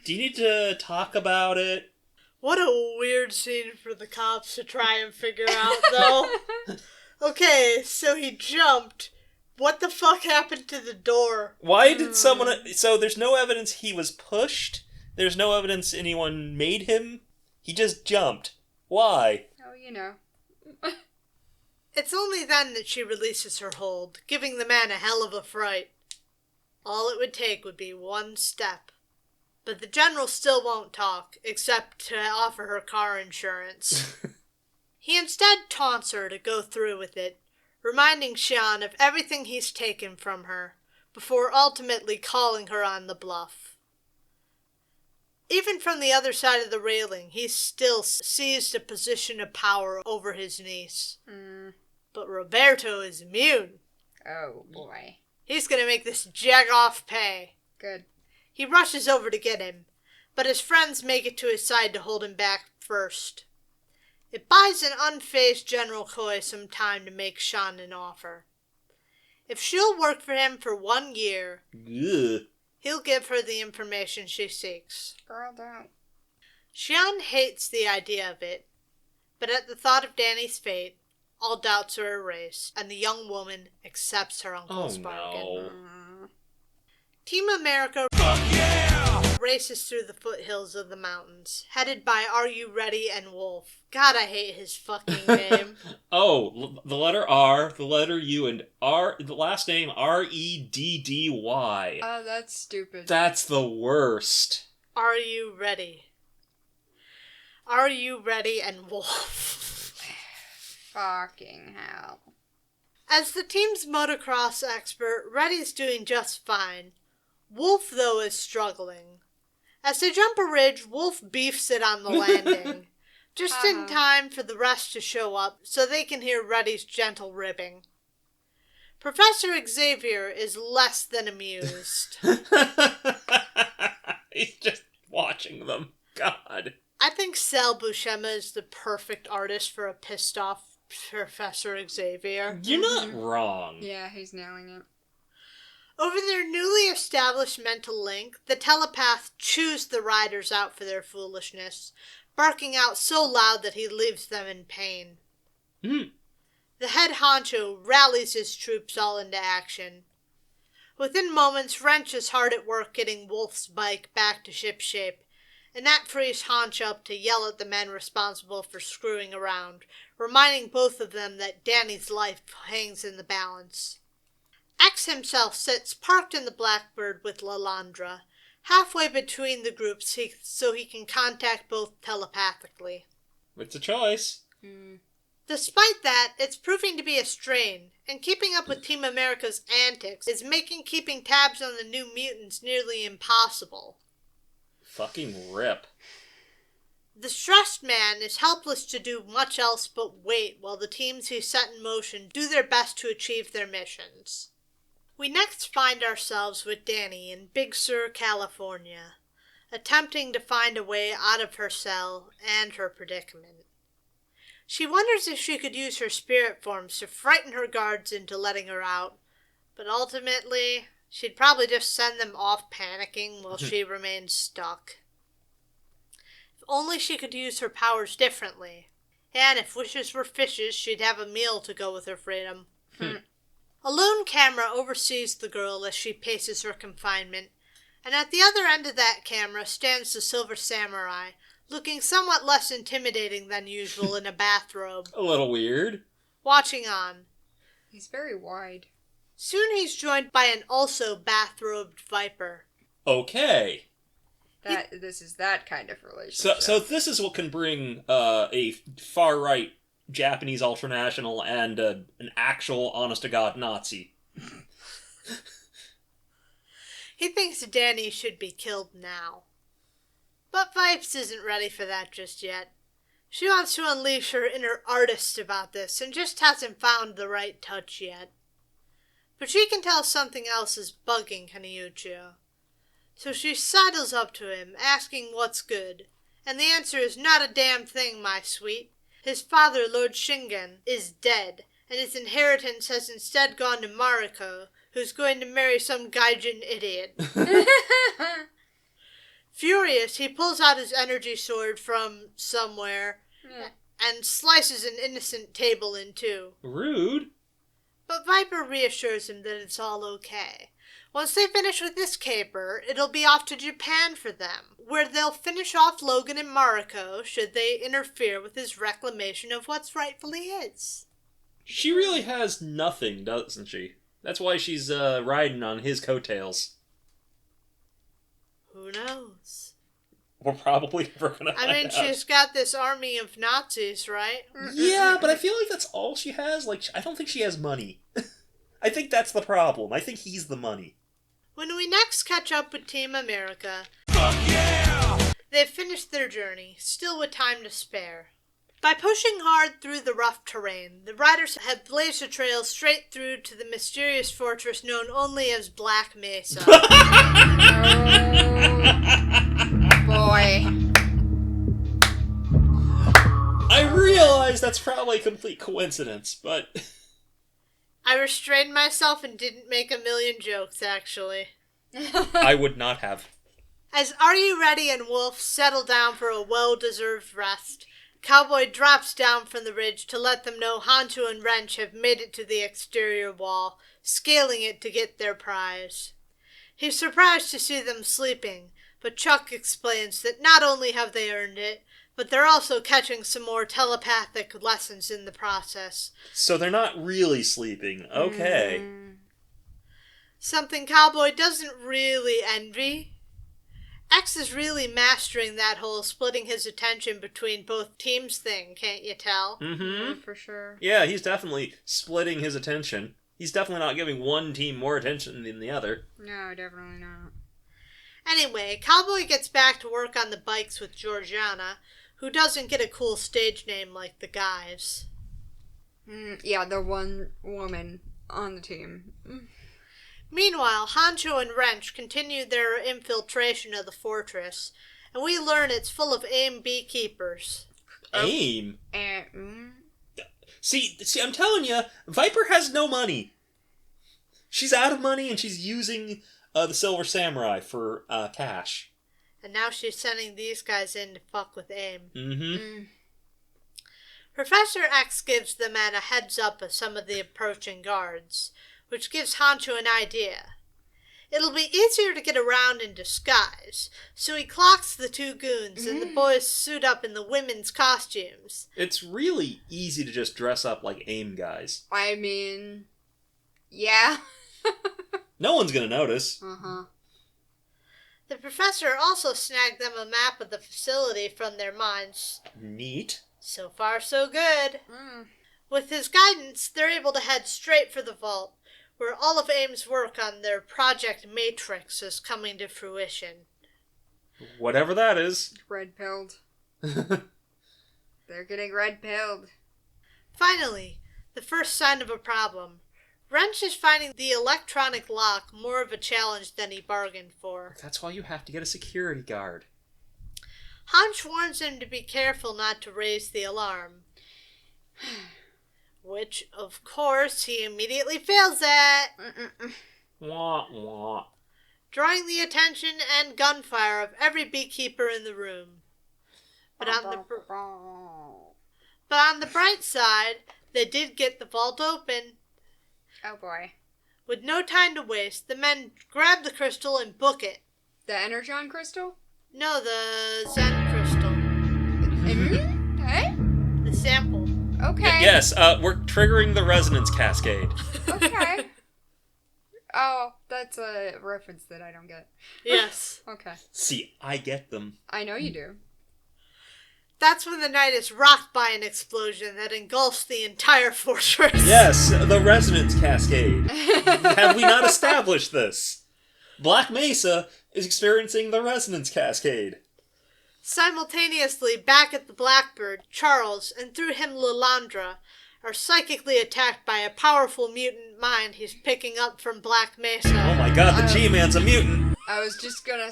S3: Do you need to talk about it?
S2: What a weird scene for the cops to try and figure out, though. Okay, so he jumped. What the fuck happened to the door?
S3: Why did someone... So there's no evidence he was pushed? There's no evidence anyone made him? He just jumped. Why?
S1: Oh,
S2: It's only then that she releases her hold, giving the man a hell of a fright. All it would take would be one step. But the general still won't talk, except to offer her car insurance. He instead taunts her to go through with it, reminding Xian of everything he's taken from her, before ultimately calling her on the bluff. Even from the other side of the railing, he still seized a position of power over his niece. But Roberto is immune.
S1: Oh, boy.
S2: He's gonna make this jag-off pay.
S1: Good.
S2: He rushes over to get him, but his friends make it to his side to hold him back first. It buys an unfazed General Khoi some time to make Xian an offer. If she'll work for him for 1 year, he'll give her the information she seeks.
S1: Girl, don't.
S2: Xian hates the idea of it, but at the thought of Danny's fate, all doubts are erased, and the young woman accepts her uncle's bargain.
S3: No.
S2: Team America...
S4: Fuck yeah!
S2: races through the foothills of the mountains, headed by Are You Ready and Wolf. God, I hate his fucking name.
S3: The letter R, the letter U, and R, the last name Reddy.
S1: Oh, that's stupid.
S3: That's the worst.
S2: Are You Ready? Are You Ready and Wolf?
S1: Fucking hell.
S2: As the team's motocross expert, Reddy's doing just fine. Wolf, though, is struggling. As they jump a ridge, Wolf beefs it on the landing, just in time for the rest to show up so they can hear Reddy's gentle ribbing. Professor Xavier is less than amused.
S3: He's just watching them. God.
S2: I think Sal Buscema is the perfect artist for a pissed-off Professor Xavier.
S3: You're not wrong.
S1: Yeah, he's nailing it.
S2: Over their newly established mental link, the telepath chews the riders out for their foolishness, barking out so loud that he leaves them in pain. The head honcho rallies his troops all into action. Within moments, Wrench is hard at work getting Wolf's bike back to shipshape, and that frees Honch up to yell at the men responsible for screwing around, reminding both of them that Danny's life hangs in the balance. X himself sits parked in the Blackbird with Lalandra, halfway between the groups so he can contact both telepathically.
S3: It's a choice.
S2: Despite that, it's proving to be a strain, and keeping up with Team America's antics is making keeping tabs on the New Mutants nearly impossible.
S3: Fucking rip.
S2: The stressed man is helpless to do much else but wait while the teams he set in motion do their best to achieve their missions. We next find ourselves with Danny in Big Sur, California, attempting to find a way out of her cell and her predicament. She wonders if she could use her spirit forms to frighten her guards into letting her out, but ultimately, she'd probably just send them off panicking while she remains stuck. If only she could use her powers differently, and if wishes were fishes, she'd have a meal to go with her freedom. A lone camera oversees the girl as she paces her confinement, and at the other end of that camera stands the Silver Samurai, looking somewhat less intimidating than usual in a bathrobe.
S3: A little weird.
S2: Watching on.
S1: He's very wide.
S2: Soon he's joined by an also bathrobed Viper.
S3: Okay.
S1: This is that kind of relationship.
S3: So this is what can bring a far-right Japanese ultranational and an actual honest-to-God Nazi.
S2: He thinks Danny should be killed now. But Vipes isn't ready for that just yet. She wants to unleash her inner artist about this and just hasn't found the right touch yet. But she can tell something else is bugging Kaneuchi. So she sidles up to him, asking what's good. And the answer is not a damn thing, my sweet. His father, Lord Shingen, is dead, and his inheritance has instead gone to Mariko, who's going to marry some gaijin idiot. Furious, he pulls out his energy sword from somewhere and slices an innocent table in two.
S3: Rude.
S2: But Viper reassures him that it's all okay. Once they finish with this caper, it'll be off to Japan for them, where they'll finish off Logan and Mariko should they interfere with his reclamation of what's rightfully his.
S3: She really has nothing, doesn't she? That's why she's riding on his coattails.
S2: Who knows?
S3: We're probably never gonna find out.
S2: She's got this army of Nazis, right?
S3: Yeah, but I feel like that's all she has. Like, I don't think she has money. I think that's the problem. I think he's the money.
S2: When we next catch up with Team America, they've finished their journey, still with time to spare. By pushing hard through the rough terrain, the riders have blazed a trail straight through to the mysterious fortress known only as Black Mesa.
S1: Boy.
S3: I realize that's probably a complete coincidence, but...
S2: I restrained myself and didn't make a million jokes, actually.
S3: I would not have.
S2: As Are You Ready and Wolf settle down for a well-deserved rest, Cowboy drops down from the ridge to let them know Hancho and Wrench have made it to the exterior wall, scaling it to get their prize. He's surprised to see them sleeping, but Chuck explains that not only have they earned it, but they're also catching some more telepathic lessons in the process.
S3: So they're not really sleeping. Okay.
S2: Something Cowboy doesn't really envy. X is really mastering that whole splitting his attention between both teams thing, can't you tell?
S3: Mm-hmm.
S1: For sure.
S3: Yeah, he's definitely splitting his attention. He's definitely not giving one team more attention than the other.
S1: No, definitely not.
S2: Anyway, Cowboy gets back to work on the bikes with Georgiana, who doesn't get a cool stage name like the guys.
S1: Yeah, the one woman on the team.
S2: Meanwhile, Honcho and Wrench continue their infiltration of the fortress, and we learn it's full of AIM beekeepers.
S3: AIM? See, I'm telling you, Viper has no money. She's out of money, and she's using the Silver Samurai for cash.
S2: And now she's sending these guys in to fuck with AIM.
S3: Mm-hmm.
S2: Professor X gives the men a heads up of some of the approaching guards, which gives Honcho an idea. It'll be easier to get around in disguise, so he clocks the two goons and the boys suit up in the women's costumes.
S3: It's really easy to just dress up like AIM guys.
S1: I mean, yeah.
S3: No one's gonna notice.
S1: Uh-huh.
S2: The professor also snagged them a map of the facility from their minds.
S3: Neat.
S2: So far, so good. With his guidance, they're able to head straight for the vault, where all of AIM's work on their Project Matrix is coming to fruition.
S3: Whatever that is.
S1: Red-pilled. They're getting red-pilled.
S2: Finally, the first sign of a problem. Wrench is finding the electronic lock more of a challenge than he bargained for.
S3: That's why you have to get a security guard.
S2: Hunch warns him to be careful not to raise the alarm. Which, of course, he immediately fails at.
S3: Wah, wah.
S2: Drawing the attention and gunfire of every beekeeper in the room. But on the bright side, they did get the vault open.
S1: Oh boy.
S2: With no time to waste, the men grab the crystal and book it.
S1: The Energon crystal?
S2: No, the Zen crystal.
S1: Hey?
S2: The sample.
S1: Okay.
S3: Yes, we're triggering the resonance cascade.
S1: Okay. Oh, that's a reference that I don't get.
S2: Yes.
S1: Okay.
S3: See, I get them.
S1: I know you do.
S2: That's when the night is rocked by an explosion that engulfs the entire fortress.
S3: Yes, the resonance cascade. Have we not established this? Black Mesa is experiencing the resonance cascade.
S2: Simultaneously, back at the Blackbird, Charles, and through him Lilandra, are psychically attacked by a powerful mutant mind he's picking up from Black Mesa.
S3: Oh my god, the G-Man's a mutant!
S1: I was just gonna...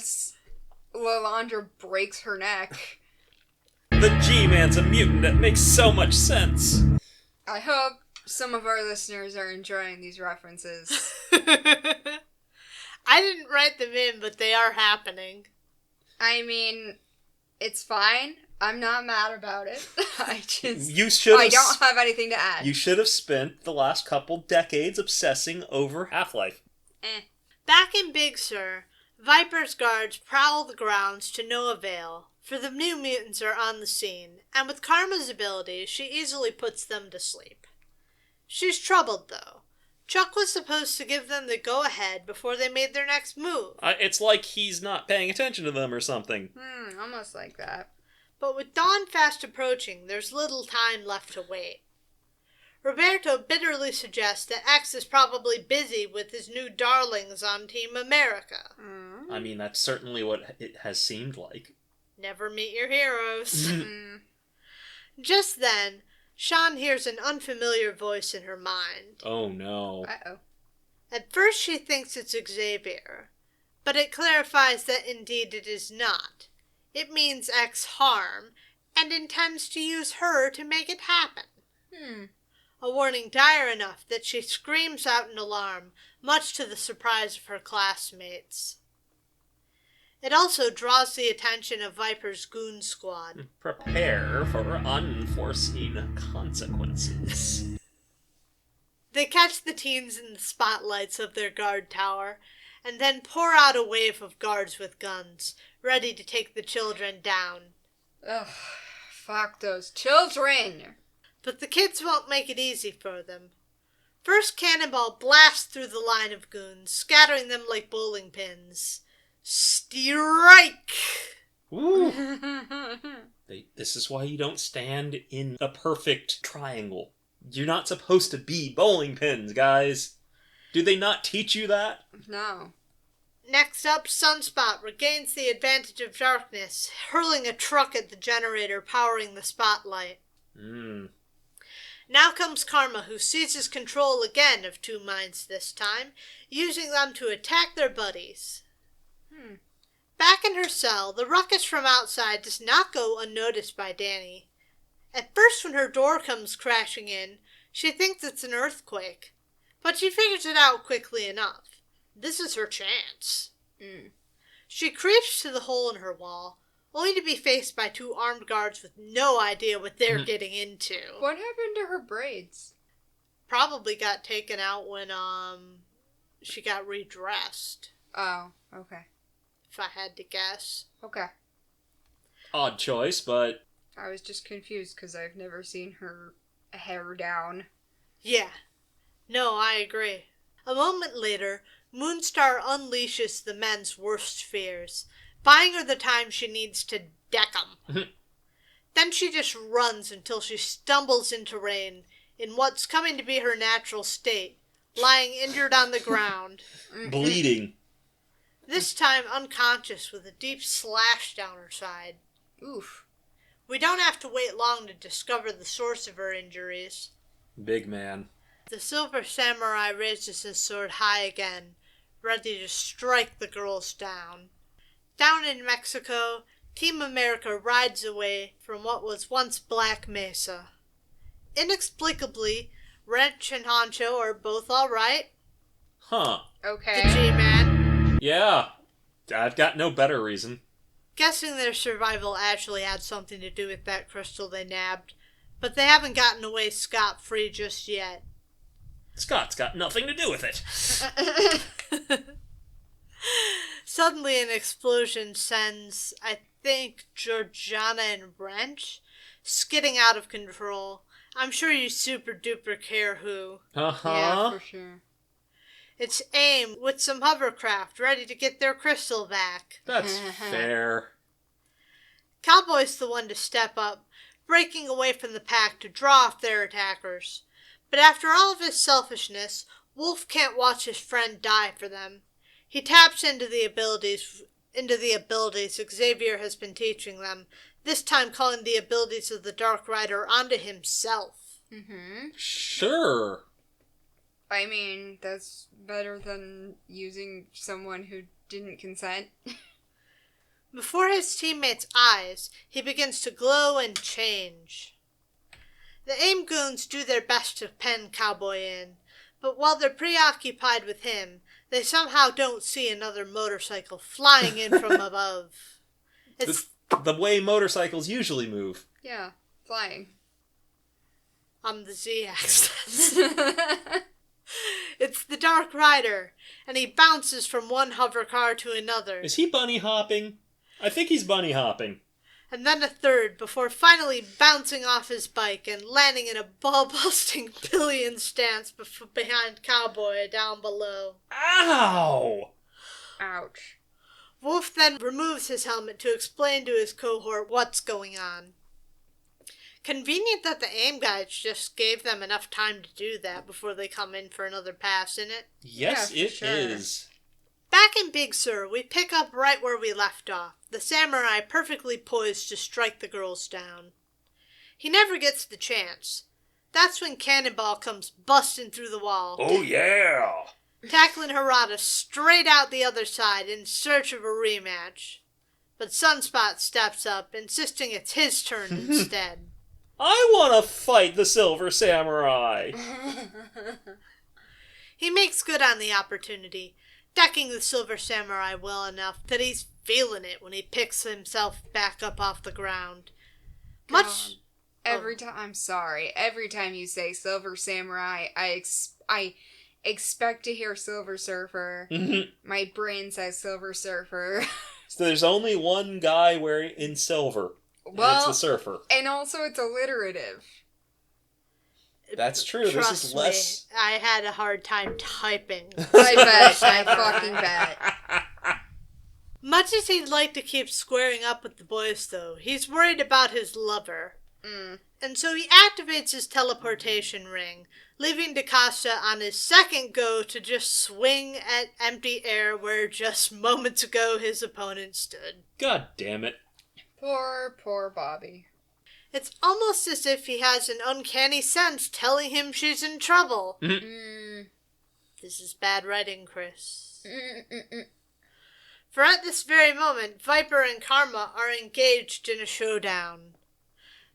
S1: Lilandra breaks her neck.
S3: The G-Man's a mutant, that makes so much sense.
S1: I hope some of our listeners are enjoying these references.
S2: I didn't write them in, but they are happening.
S1: I mean, it's fine. I'm not mad about it. I don't have anything to add.
S3: You should have spent the last couple decades obsessing over Half-Life.
S2: Back in Big Sur, Viper's guards prowl the grounds to no avail, for the new mutants are on the scene, and with Karma's abilities, she easily puts them to sleep. She's troubled, though. Chuck was supposed to give them the go-ahead before they made their next move.
S3: It's like he's not paying attention to them or something.
S1: Almost like that.
S2: But with dawn fast approaching, there's little time left to wait. Roberto bitterly suggests that X is probably busy with his new darlings on Team America.
S3: I mean, that's certainly what it has seemed like.
S2: Never meet your heroes. Just then, Sean hears an unfamiliar voice in her mind.
S3: Oh no.
S1: Uh-oh.
S2: At first she thinks it's Xavier, but it clarifies that indeed it is not. It means X harm, and intends to use her to make it happen. A warning dire enough that she screams out in alarm, much to the surprise of her classmates. It also draws the attention of Viper's goon squad.
S3: Prepare for unforeseen consequences.
S2: They catch the teens in the spotlights of their guard tower, and then pour out a wave of guards with guns, ready to take the children down.
S1: Ugh, fuck those children!
S2: But the kids won't make it easy for them. First Cannonball blasts through the line of goons, scattering them like bowling pins. Strike!
S3: Ooh. This is why you don't stand in a perfect triangle. You're not supposed to be bowling pins, guys. Do they not teach you that?
S1: No.
S2: Next up, Sunspot regains the advantage of darkness, hurling a truck at the generator powering the spotlight. Now comes Karma, who seizes control again of two minds this time, using them to attack their buddies. Back in her cell, the ruckus from outside does not go unnoticed by Danny. At first, when her door comes crashing in, she thinks it's an earthquake, but she figures it out quickly enough. This is her chance. She creeps to the hole in her wall, only to be faced by two armed guards with no idea what they're getting into.
S1: What happened to her braids?
S2: Probably got taken out when, she got redressed.
S1: Oh, okay.
S2: If I had to guess.
S1: Okay.
S3: Odd choice, but...
S1: I was just confused because I've never seen her hair down.
S2: Yeah. No, I agree. A moment later, Moonstar unleashes the men's worst fears, buying her the time she needs to deck 'em. Then she just runs until she stumbles into Rain in what's coming to be her natural state, lying injured on the ground.
S3: Bleeding.
S2: This time unconscious with a deep slash down her side.
S1: Oof.
S2: We don't have to wait long to discover the source of her injuries.
S3: Big man.
S2: The Silver Samurai raises his sword high again, ready to strike the girls down. Down in Mexico, Team America rides away from what was once Black Mesa. Inexplicably, Wrench and Honcho are both alright.
S3: Huh.
S1: Okay.
S2: The G-Man.
S3: Yeah. I've got no better reason.
S2: Guessing their survival actually had something to do with that crystal they nabbed, but they haven't gotten away scot-free just yet.
S3: Scott's got nothing to do with it.
S2: Suddenly an explosion sends, I think, Georgiana and Wrench skidding out of control. I'm sure you super duper care who.
S3: Uh-huh.
S1: Yeah, for sure.
S2: It's AIM with some hovercraft ready to get their crystal back.
S3: That's fair.
S2: Cowboy's the one to step up, breaking away from the pack to draw off their attackers. But after all of his selfishness, Wolf can't watch his friend die for them. He taps into the abilities Xavier has been teaching them, this time calling the abilities of the Dark Rider onto himself.
S3: Sure.
S1: I mean, that's better than using someone who didn't consent.
S2: Before his teammates' eyes, he begins to glow and change. The AIM goons do their best to pen Cowboy in, but while they're preoccupied with him, they somehow don't see another motorcycle flying in from above. It's
S3: the way motorcycles usually move.
S1: Yeah, flying.
S2: on the Z-axis. It's the Dark Rider, and he bounces from one hover car to another.
S3: Is he bunny hopping? I think he's bunny hopping.
S2: And then a third, before finally bouncing off his bike and landing in a ball-busting pillion stance behind Cowboy down below.
S3: Ow!
S1: Ouch.
S2: Wolf then removes his helmet to explain to his cohort what's going on. Convenient that the AIM guys just gave them enough time to do that before they come in for another pass, isn't it?
S3: Yes,
S1: Yeah,
S3: it
S1: for
S3: is.
S1: sure.
S2: Back in Big Sur, we pick up right where we left off, the samurai perfectly poised to strike the girls down. He never gets the chance. That's when Cannonball comes busting through the wall,
S3: Oh, yeah!
S2: tackling Harada straight out the other side in search of a rematch. But Sunspot steps up, insisting it's his turn instead.
S3: I want to fight the Silver Samurai!
S2: He makes good on the opportunity, decking the Silver Samurai well enough that he's feeling it when he picks himself back up off the ground.
S1: Every time, I'm sorry. Every time you say Silver Samurai, I expect to hear Silver Surfer. My brain says Silver Surfer.
S3: So there's only one guy wearing in silver.
S1: Well,
S3: and it's the Surfer.
S1: And also it's alliterative.
S3: That's true.
S2: Trust
S3: this is less.
S2: me, I had a hard time typing.
S1: I bet. I fucking bet.
S2: Much as he'd like to keep squaring up with the boys, though, he's worried about his lover. And so he activates his teleportation ring, leaving DaCosta on his second go to just swing at empty air where just moments ago his opponent stood.
S3: God damn it.
S1: Poor Bobby.
S2: It's almost as if he has an uncanny sense telling him she's in trouble. This is bad writing, Chris. For at this very moment, Viper and Karma are engaged in a showdown.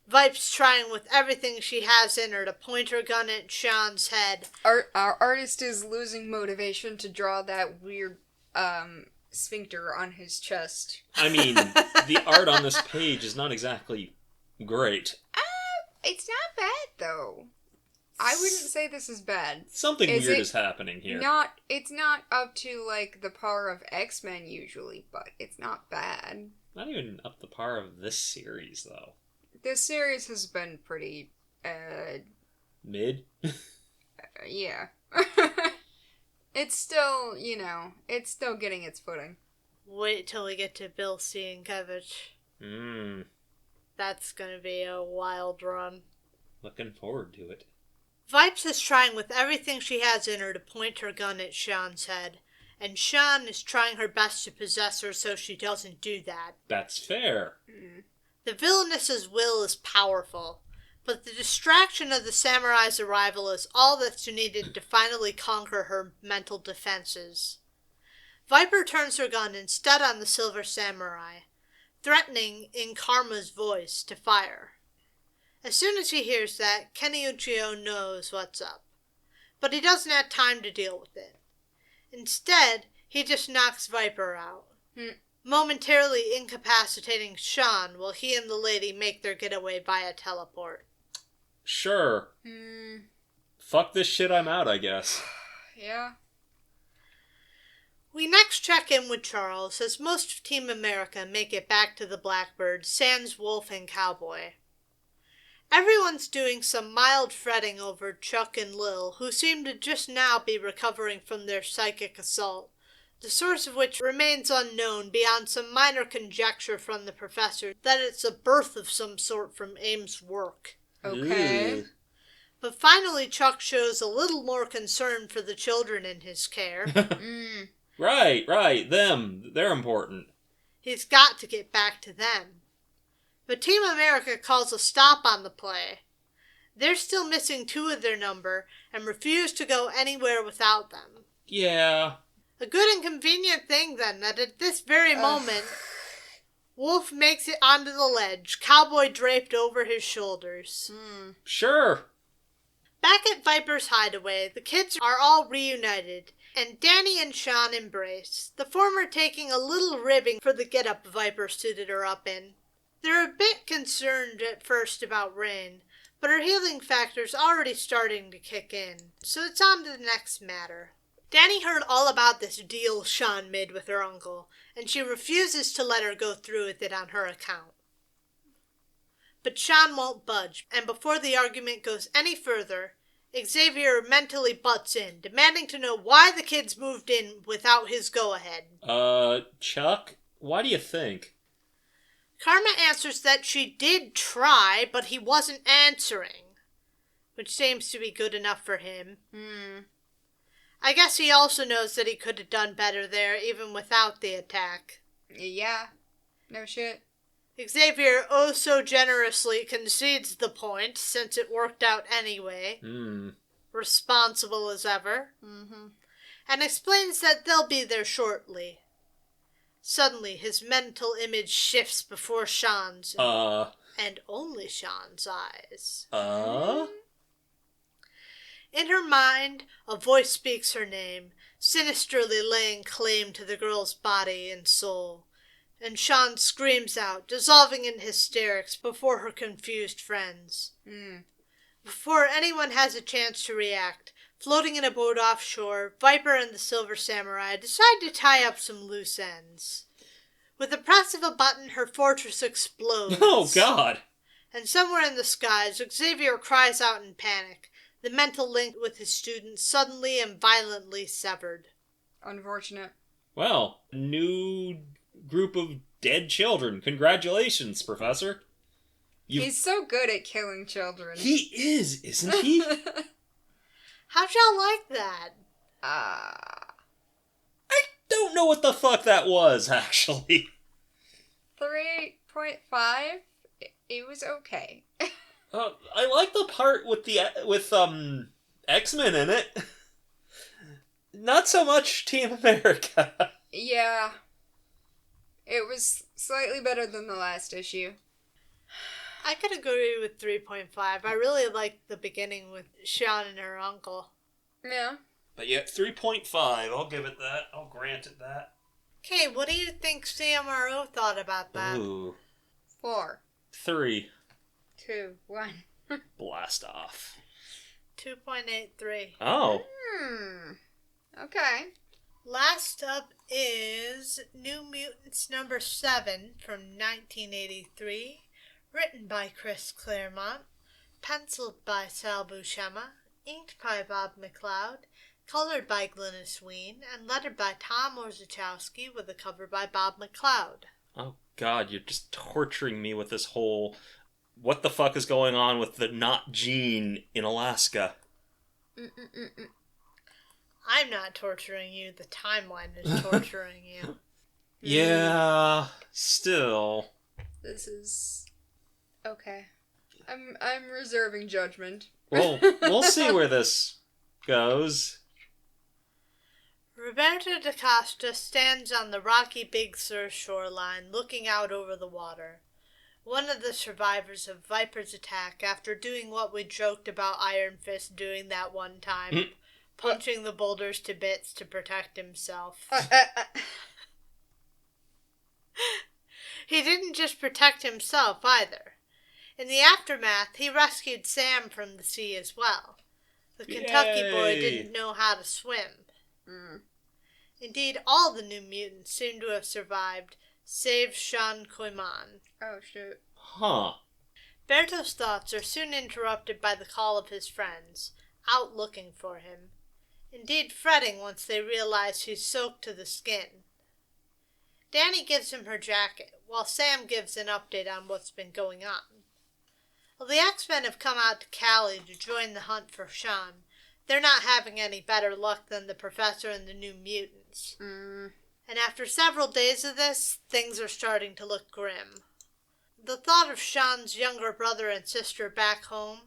S2: Vipe's trying with everything she has in her to point her gun at Sean's head.
S1: Our artist is losing motivation to draw that weird sphincter on his chest.
S3: I mean, the art on this page is not exactly great.
S1: It's not bad, though. I wouldn't say this is bad.
S3: Something weird is happening here.
S1: It's not up to, like, the par of X-Men usually, but it's not bad.
S3: Not even up the par of this series, though.
S1: This series has been pretty,
S3: Mid?
S1: yeah. It's still, it's still getting its footing.
S2: Wait till we get to Bill Sienkiewicz. That's gonna be a wild run.
S3: Looking forward to it.
S2: Vipes is trying with everything she has in her to point her gun at Sean's head, and Sean is trying her best to possess her so she doesn't do that.
S3: That's fair.
S2: The villainess's will is powerful, but the distraction of the samurai's arrival is all that's needed to finally conquer her mental defenses. Viper turns her gun instead on the Silver Samurai, threatening in Karma's voice to fire. As soon as he hears that, Kenny Uchio knows what's up, but he doesn't have time to deal with it. Instead, he just knocks Viper out, momentarily incapacitating Sean while he and the lady make their getaway via teleport.
S3: Sure. Fuck this shit, I'm out, I guess.
S1: Yeah.
S2: We next check in with Charles as most of Team America make it back to the Blackbird, sans Wolf and Cowboy. Everyone's doing some mild fretting over Chuck and Lil, who seem to just now be recovering from their psychic assault, the source of which remains unknown beyond some minor conjecture from the professor that it's a birth of some sort from Ames' work.
S1: Okay.
S3: Ew.
S2: But finally Chuck shows a little more concern for the children in his care.
S3: Right, them. They're important.
S2: He's got to get back to them. But Team America calls a stop on the play. They're still missing 2 of their number and refuse to go anywhere without them.
S3: Yeah.
S2: A good and convenient thing, then, that at this very moment, Wolf makes it onto the ledge, Cowboy draped over his shoulders.
S3: Sure.
S2: Back at Viper's hideaway, the kids are all reunited, and Danny and Sean embrace, the former taking a little ribbing for the getup Viper suited her up in. They're a bit concerned at first about Rain, but her healing factor's already starting to kick in, so it's on to the next matter. Danny heard all about this deal Sean made with her uncle, and she refuses to let her go through with it on her account. But Sean won't budge, and before the argument goes any further, Xavier mentally butts in, demanding to know why the kids moved in without his go-ahead.
S3: Chuck, why do you think?
S2: Karma answers that she did try, but he wasn't answering, which seems to be good enough for him. I guess he also knows that he could have done better there, even without the attack.
S1: Yeah. No shit.
S2: Xavier oh so generously concedes the point, since it worked out anyway. Responsible as ever. And explains that they'll be there shortly. Suddenly, his mental image shifts before Sean's. And only Sean's eyes. In her mind, a voice speaks her name, sinisterly laying claim to the girl's body and soul. And Sean screams out, dissolving in hysterics before her confused friends. Before anyone has a chance to react, Floating in a boat offshore, Viper and the Silver Samurai decide to tie up some loose ends. With the press of a button, her fortress explodes.
S3: Oh, God.
S2: And somewhere in the skies, Xavier cries out in panic, the mental link with his students suddenly and violently severed.
S1: Unfortunate.
S3: Well, new group of dead children. Congratulations, Professor.
S1: He's so good at killing children.
S3: He is, isn't he?
S2: How'd y'all like that?
S3: I don't know what the fuck that was, actually.
S1: 3.5? It was okay.
S3: I like the part with X-Men in it. Not so much Team America.
S1: Yeah. It was slightly better than the last issue.
S2: I could agree with 3.5. I really liked the beginning with Sean and her uncle.
S1: Yeah.
S3: But yeah, 3.5. I'll give it that. I'll grant it that.
S2: Okay, what do you think CMRO thought about that?
S3: Ooh.
S1: 4.
S3: 3.
S1: 2. 1.
S3: Blast off.
S2: 2.83.
S3: Oh.
S1: Okay.
S2: Last up is New Mutants number 7 from 1983. Written by Chris Claremont, penciled by Sal Buscema, inked by Bob McLeod, colored by Glynis Wein, and lettered by Tom Orzechowski with a cover by Bob McLeod.
S3: Oh, God, you're just torturing me with this whole... What the fuck is going on with the not Gene in Alaska?
S2: I'm not torturing you, the timeline is torturing you.
S3: Yeah, still.
S1: This is... okay. I'm reserving judgment.
S3: Well, we'll see where this goes.
S2: Roberto da Costa stands on the rocky Big Sur shoreline, looking out over the water. One of the survivors of Viper's attack after doing what we joked about Iron Fist doing that one time, punching the boulders to bits to protect himself. He didn't just protect himself either. In the aftermath, he rescued Sam from the sea as well. The Kentucky boy didn't know how to swim. Indeed, all the New Mutants seem to have survived, save Sean Koyman.
S1: Oh, shoot.
S3: Huh.
S2: Berto's thoughts are soon interrupted by the call of his friends, out looking for him. Indeed, fretting once they realize he's soaked to the skin. Danny gives him her jacket, while Sam gives an update on what's been going on. While the X-Men have come out to Cali to join the hunt for Sean, they're not having any better luck than the Professor and the New Mutants. And after several days of this, things are starting to look grim. The thought of Sean's younger brother and sister back home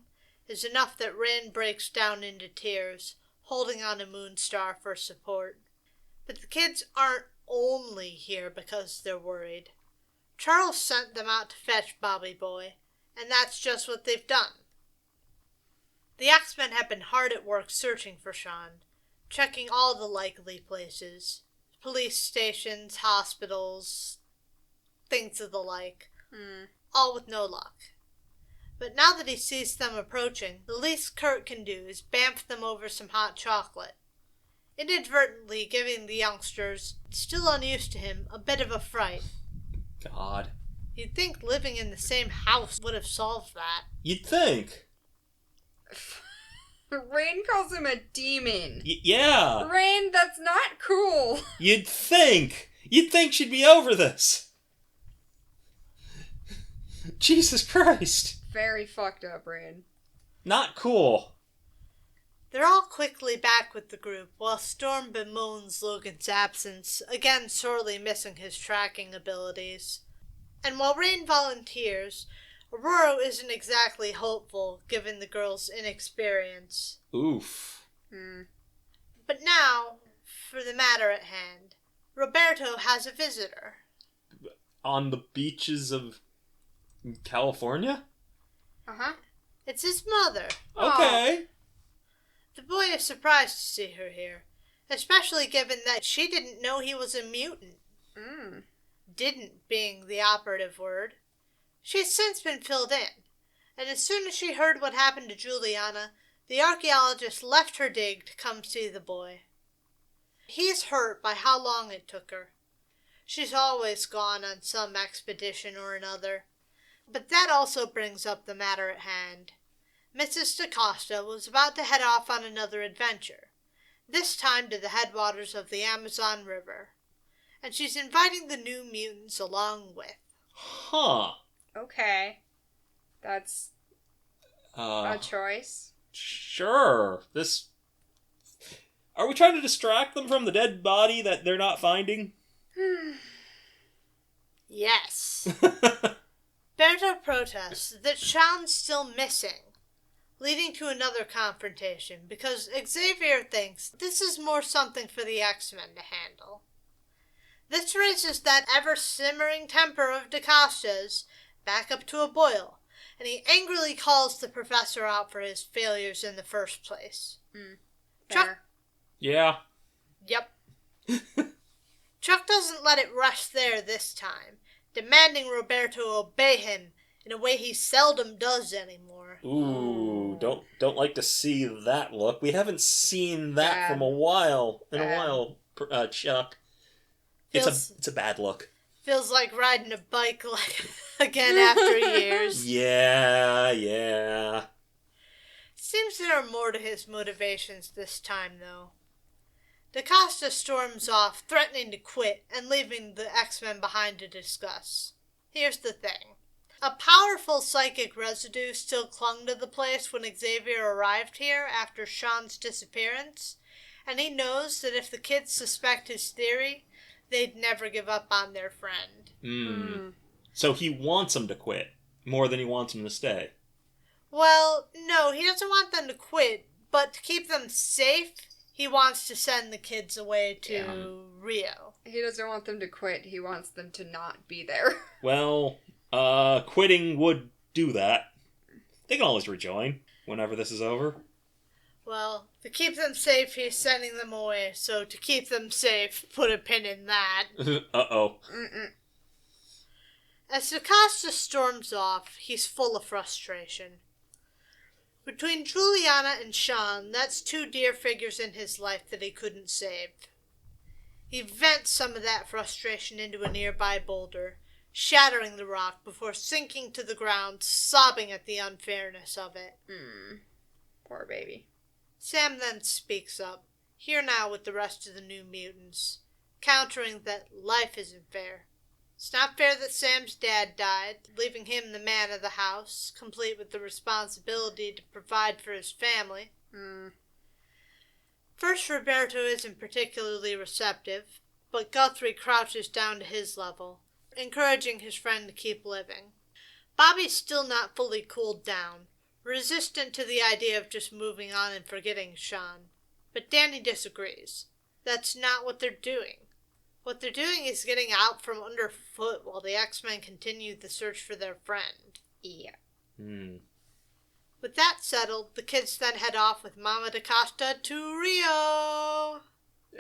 S2: is enough that Rin breaks down into tears, holding on to Moonstar for support. But the kids aren't only here because they're worried. Charles sent them out to fetch Bobby Boy, and that's just what they've done. The X-Men have been hard at work searching for Sean, checking all the likely places. Police stations, hospitals, things of the like. All with no luck. But now that he sees them approaching, the least Kurt can do is bamf them over some hot chocolate, inadvertently giving the youngsters, still unused to him, a bit of a fright.
S3: God.
S2: You'd think living in the same house would have solved that.
S3: You'd think.
S1: Rain calls him a demon.
S3: Yeah.
S1: Rain, that's not cool.
S3: You'd think. You'd think she'd be over this. Jesus Christ.
S1: Very fucked up, Rain.
S3: Not cool.
S2: They're all quickly back with the group, while Storm bemoans Logan's absence, again sorely missing his tracking abilities. And while Rain volunteers, Aurora isn't exactly hopeful, given the girl's inexperience.
S3: Oof.
S2: But now, for the matter at hand, Roberto has a visitor.
S3: On the beaches of California?
S2: It's his mother.
S3: Okay.
S2: The boy is surprised to see her here, especially given that she didn't know he was a mutant. Didn't being the operative word. She has since been filled in, and as soon as she heard what happened to Juliana, The archaeologist left her dig to come see the boy. He's hurt by how long it took her. She's always gone on some expedition or another. But that also brings up the matter at hand. Mrs. DaCosta was about to head off on another adventure, this time to the headwaters of the Amazon River. And she's inviting the New Mutants along with.
S3: Huh.
S1: Okay. That's a choice.
S3: Sure. Are we trying to distract them from the dead body that they're not finding?
S2: Yes. Berta protests that Sean's still missing, leading to another confrontation because Xavier thinks this is more something for the X-Men to handle. This raises that ever-simmering temper of DaCosta's back up to a boil, and he angrily calls the professor out for his failures in the first place. Chuck?
S3: Yeah.
S2: Yep. Chuck doesn't let it rest there this time, demanding Roberto obey him in a way he seldom does anymore.
S3: Ooh, don't like to see that look. We haven't seen that from a while. Chuck. It's a bad look.
S2: Feels like riding a bike again after years.
S3: Yeah.
S2: Seems there are more to his motivations this time, though. DaCosta storms off, threatening to quit and leaving the X-Men behind to discuss. Here's the thing. A powerful psychic residue still clung to the place when Xavier arrived here after Sean's disappearance, and he knows that if the kids suspect his theory, they'd never give up on their friend.
S3: So he wants them to quit more than he wants them to stay.
S2: Well, no, he doesn't want them to quit, but to keep them safe, he wants to send the kids away to Rio.
S1: He doesn't want them to quit. He wants them to not be there.
S3: Well, quitting would do that. They can always rejoin whenever this is over.
S2: Well, to keep them safe, he's sending them away. So to keep them safe, put a pin in that.
S3: Uh-oh.
S2: As DaCosta storms off, he's full of frustration. Between Juliana and Sean, that's two dear figures in his life that he couldn't save. He vents some of that frustration into a nearby boulder, shattering the rock before sinking to the ground, sobbing at the unfairness of it.
S1: Poor baby.
S2: Sam then speaks up, here now with the rest of the New Mutants, countering that life isn't fair. It's not fair that Sam's dad died, leaving him the man of the house, complete with the responsibility to provide for his family. First, Roberto isn't particularly receptive, but Guthrie crouches down to his level, encouraging his friend to keep living. Bobby's still not fully cooled down, resistant to the idea of just moving on and forgetting Sean. But Danny disagrees. That's not what they're doing. What they're doing is getting out from underfoot while the X-Men continue the search for their friend.
S1: Yeah.
S2: With that settled, the kids then head off with Mama DaCosta to Rio.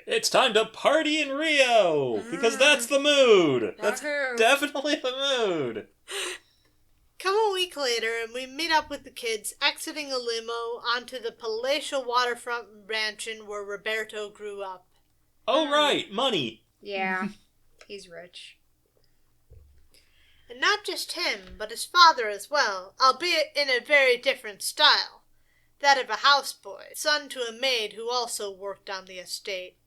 S3: It's time to party in Rio! Because that's the mood! That's definitely the mood!
S2: Come a week later, and we meet up with the kids exiting a limo onto the palatial waterfront mansion where Roberto grew up.
S3: Oh, right! Money!
S1: Yeah. He's rich.
S2: And not just him, but his father as well, albeit in a very different style. That of a houseboy, son to a maid who also worked on the estate,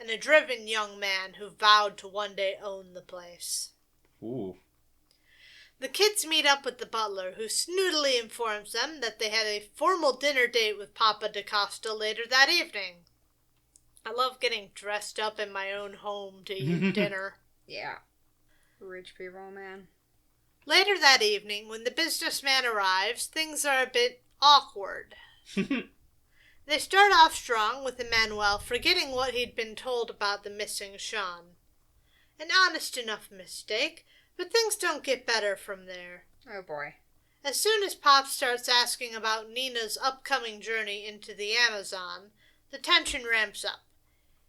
S2: and a driven young man who vowed to one day own the place.
S3: Ooh.
S2: The kids meet up with the butler, who snootily informs them that they had a formal dinner date with Papa DaCosta later that evening. I love getting dressed up in my own home to eat dinner.
S1: Yeah. Rich people, man.
S2: Later that evening, when the businessman arrives, things are a bit awkward. They start off strong with Emmanuel forgetting what he'd been told about the missing Sean. An honest enough mistake, but things don't get better from there.
S1: Oh boy.
S2: As soon as Pop starts asking about Nina's upcoming journey into the Amazon, the tension ramps up.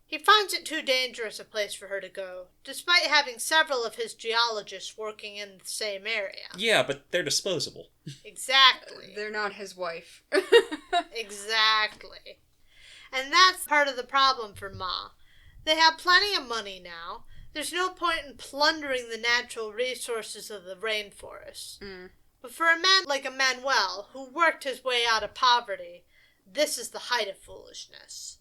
S2: He finds it too dangerous a place for her to go, despite having several of his geologists working in the same area.
S3: Yeah, but they're disposable.
S2: Exactly.
S1: They're not his wife.
S2: Exactly. And that's part of the problem for Ma. They have plenty of money now. There's no point in plundering the natural resources of the rainforest. But for a man like Emmanuel, who worked his way out of poverty, this is the height of foolishness.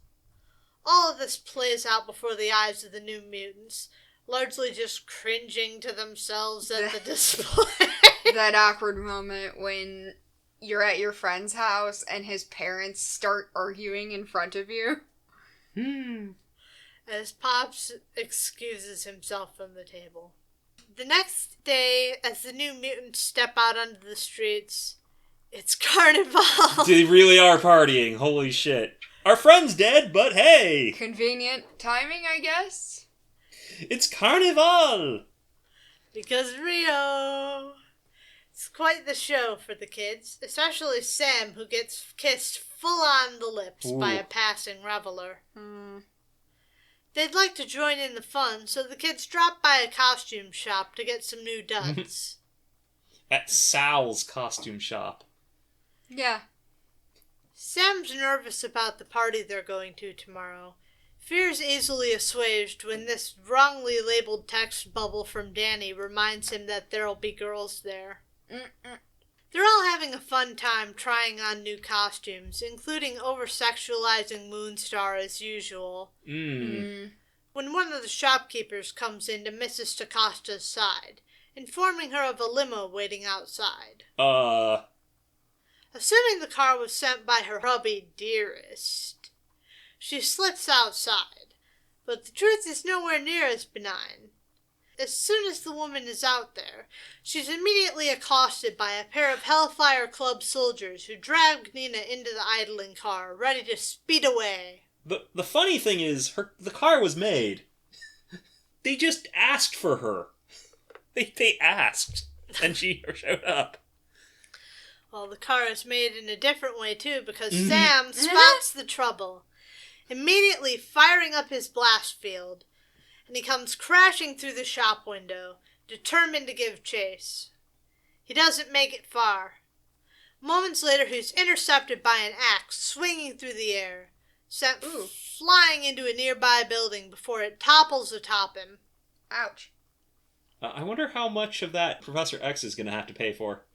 S2: All of this plays out before the eyes of the New Mutants, largely just cringing to themselves at the display.
S1: That awkward moment when you're at your friend's house and his parents start arguing in front of you.
S2: As Pops excuses himself from the table. The next day, as the New Mutants step out onto the streets, it's Carnival.
S3: They really are partying. Holy shit. Our friend's dead, but hey!
S1: Convenient timing, I guess?
S3: It's Carnival!
S2: Because Rio. It's quite the show for the kids, especially Sam, who gets kissed full on the lips by a passing reveler. They'd like to join in the fun, so the kids drop by a costume shop to get some new duds.
S3: At Sal's costume shop.
S1: Yeah.
S2: Sam's nervous about the party they're going to tomorrow. Fear's easily assuaged when this wrongly labeled text bubble from Danny reminds him that there'll be girls there. They're all having a fun time trying on new costumes, including over-sexualizing Moonstar as usual. When one of the shopkeepers comes in to Mrs. DaCosta's side, informing her of a limo waiting outside. Assuming the car was sent by her hubby Dearest, she slips outside, but the truth is nowhere near as benign. As soon as the woman is out there, she's immediately accosted by a pair of Hellfire Club soldiers who drag Nina into the idling car, ready to speed away.
S3: The funny thing is, the car was made. They just asked for her. They asked, and she showed up.
S2: Well, the car is made in a different way, too, because Sam spots the trouble, immediately firing up his blast field, and he comes crashing through the shop window, determined to give chase. He doesn't make it far. Moments later, he's intercepted by an axe swinging through the air, sent flying into a nearby building before it topples atop him.
S1: Ouch.
S3: I wonder how much of that Professor X is going to have to pay for.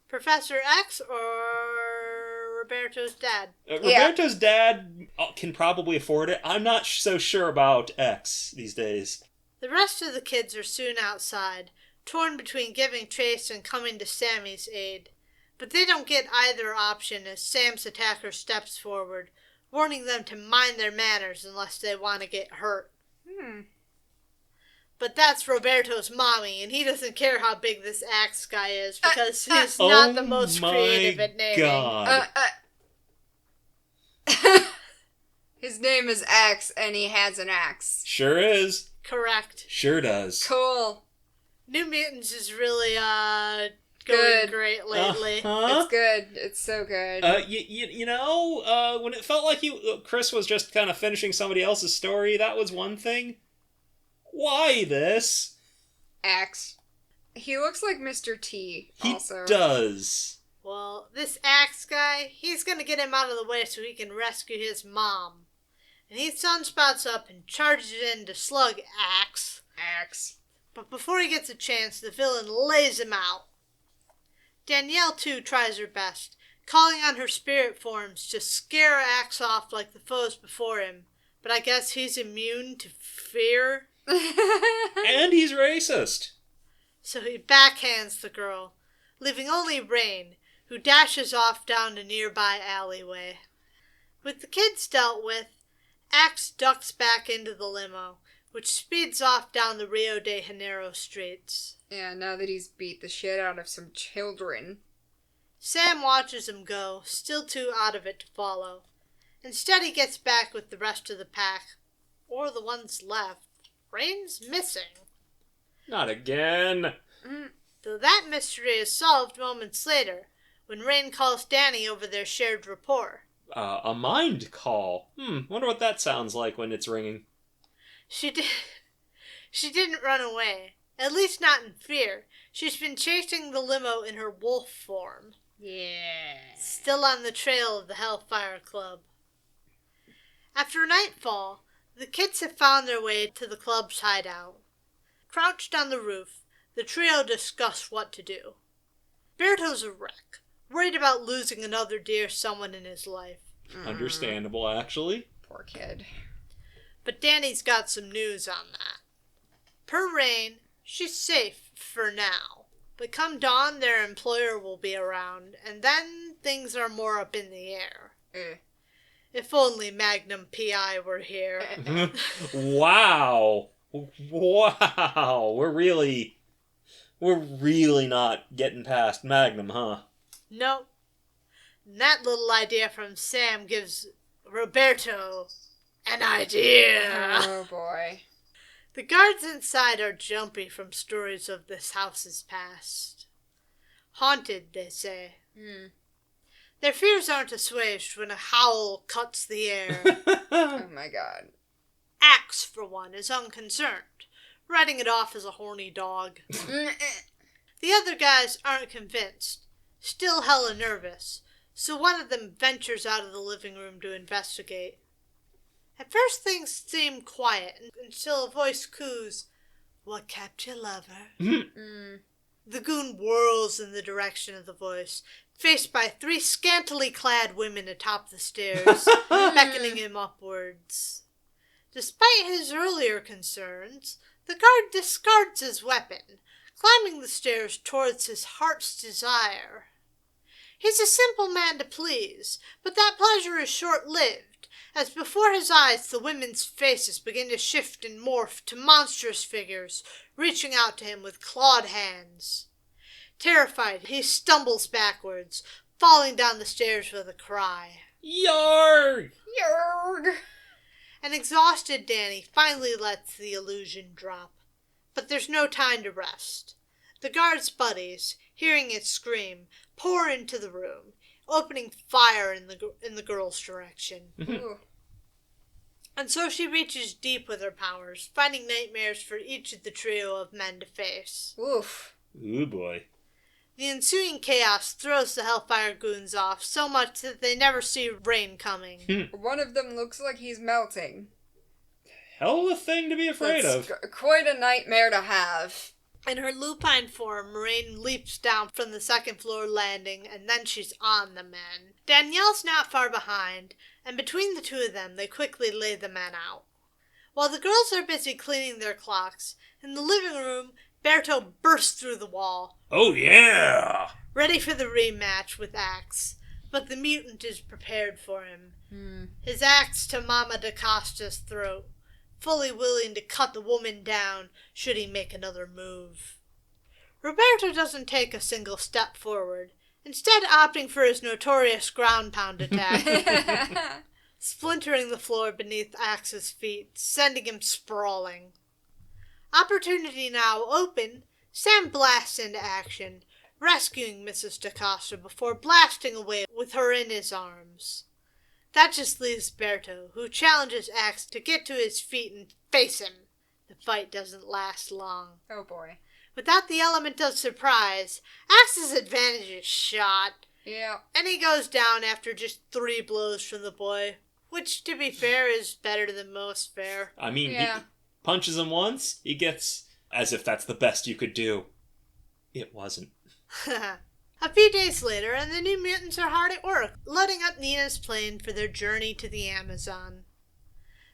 S2: Professor X or Roberto's dad?
S3: Roberto's dad can probably afford it. I'm not so sure about X these days.
S2: The rest of the kids are soon outside, torn between giving chase and coming to Sammy's aid. But they don't get either option as Sam's attacker steps forward, warning them to mind their manners unless they want to get hurt. But that's Roberto's mommy, and he doesn't care how big this axe guy is because he's not the most creative at naming.
S3: God.
S1: His name is X, and he has an axe.
S3: Sure is.
S2: Correct.
S3: Sure does.
S1: Cool.
S2: New Mutants is really going great lately.
S1: It's good. It's so good.
S3: You know, when it felt like Chris was just kind of finishing somebody else's story, that was one thing. Why this?
S1: Axe. He looks like Mr. T, also.
S3: He does.
S2: Well, this axe guy, he's gonna get him out of the way so he can rescue his mom. And he sunspots up and charges in to slug Axe. But before he gets a chance, the villain lays him out. Danielle, too, tries her best, calling on her spirit forms to scare Axe off like the foes before him. But I guess he's immune to fear.
S3: And he's racist.
S2: So he backhands the girl, leaving only Rain, who dashes off down a nearby alleyway. With the kids dealt with, Axe ducks back into the limo, which speeds off down the Rio de Janeiro streets.
S1: Yeah, now that he's beat the shit out of some children.
S2: Sam watches him go, still too out of it to follow. Instead, he gets back with the rest of the pack, or the ones left. Rain's missing.
S3: Not again.
S2: Though that mystery is solved moments later, when Rain calls Danny over their shared rapport.
S3: A mind call. Wonder what that sounds like when it's ringing.
S2: She didn't run away. At least not in fear. She's been chasing the limo in her wolf form.
S1: Yeah.
S2: Still on the trail of the Hellfire Club. After nightfall, the kids have found their way to the club's hideout. Crouched on the roof, the trio discuss what to do. Berto's a wreck, worried about losing another dear someone in his life.
S3: Understandable, actually.
S1: Poor kid.
S2: But Danny's got some news on that. Per Rain, she's safe for now. But come dawn, their employer will be around, and then things are more up in the air. If only Magnum P.I. were here.
S3: Wow. Wow. We're really not getting past Magnum, huh?
S2: Nope. And that little idea from Sam gives Roberto an idea.
S1: Oh boy.
S2: The guards inside are jumpy from stories of this house's past. Haunted, they say. Their fears aren't assuaged when a howl cuts the air.
S1: Oh my god.
S2: Axe, for one, is unconcerned, writing it off as a horny dog. The other guys aren't convinced, still hella nervous, so one of them ventures out of the living room to investigate. At first things seem quiet until a voice coos, "What kept your lover?" The goon whirls in the direction of the voice, faced by 3 scantily clad women atop the stairs, beckoning him upwards. Despite his earlier concerns, the guard discards his weapon, climbing the stairs towards his heart's desire. He's a simple man to please, but that pleasure is short-lived, as before his eyes the women's faces begin to shift and morph to monstrous figures, reaching out to him with clawed hands. Terrified, he stumbles backwards, falling down the stairs with a cry.
S3: Yarg!
S1: Yarg!
S2: An exhausted Danny finally lets the illusion drop, but there's no time to rest. The guard's buddies, hearing it scream, pour into the room, opening fire in the girl's direction. And so she reaches deep with her powers, finding nightmares for each of the trio of men to face.
S1: Oof.
S3: Ooh boy.
S2: The ensuing chaos throws the Hellfire goons off so much that they never see rain coming.
S1: One of them looks like he's melting.
S3: Hell of a thing to be afraid
S1: That's
S3: of.
S1: quite a nightmare to have.
S2: In her lupine form, Rain leaps down from the second-floor landing, and then she's on the men. Danielle's not far behind, and between the two of them, they quickly lay the men out. While the girls are busy cleaning their clocks, in the living room, Berto bursts through the wall.
S3: Oh yeah!
S2: Ready for the rematch with Axe, but the mutant is prepared for him. His axe to Mama DaCosta's throat, fully willing to cut the woman down should he make another move. Roberto doesn't take a single step forward, instead opting for his notorious ground pound attack, splintering the floor beneath Axe's feet, sending him sprawling. Opportunity now open, Sam blasts into action, rescuing Mrs. DaCosta before blasting away with her in his arms. That just leaves Berto, who challenges Axe to get to his feet and face him. The fight doesn't last long.
S1: Oh boy.
S2: Without the element of surprise, Axe's advantage is shot,
S1: Yeah.
S2: and he goes down after just 3 blows from the boy, which, to be fair, is better than most fair.
S3: I mean,
S1: Yeah.
S3: he punches him once, he gets, as if that's the best you could do. It wasn't.
S2: A few days later, and the New Mutants are hard at work, loading up Nina's plane for their journey to the Amazon.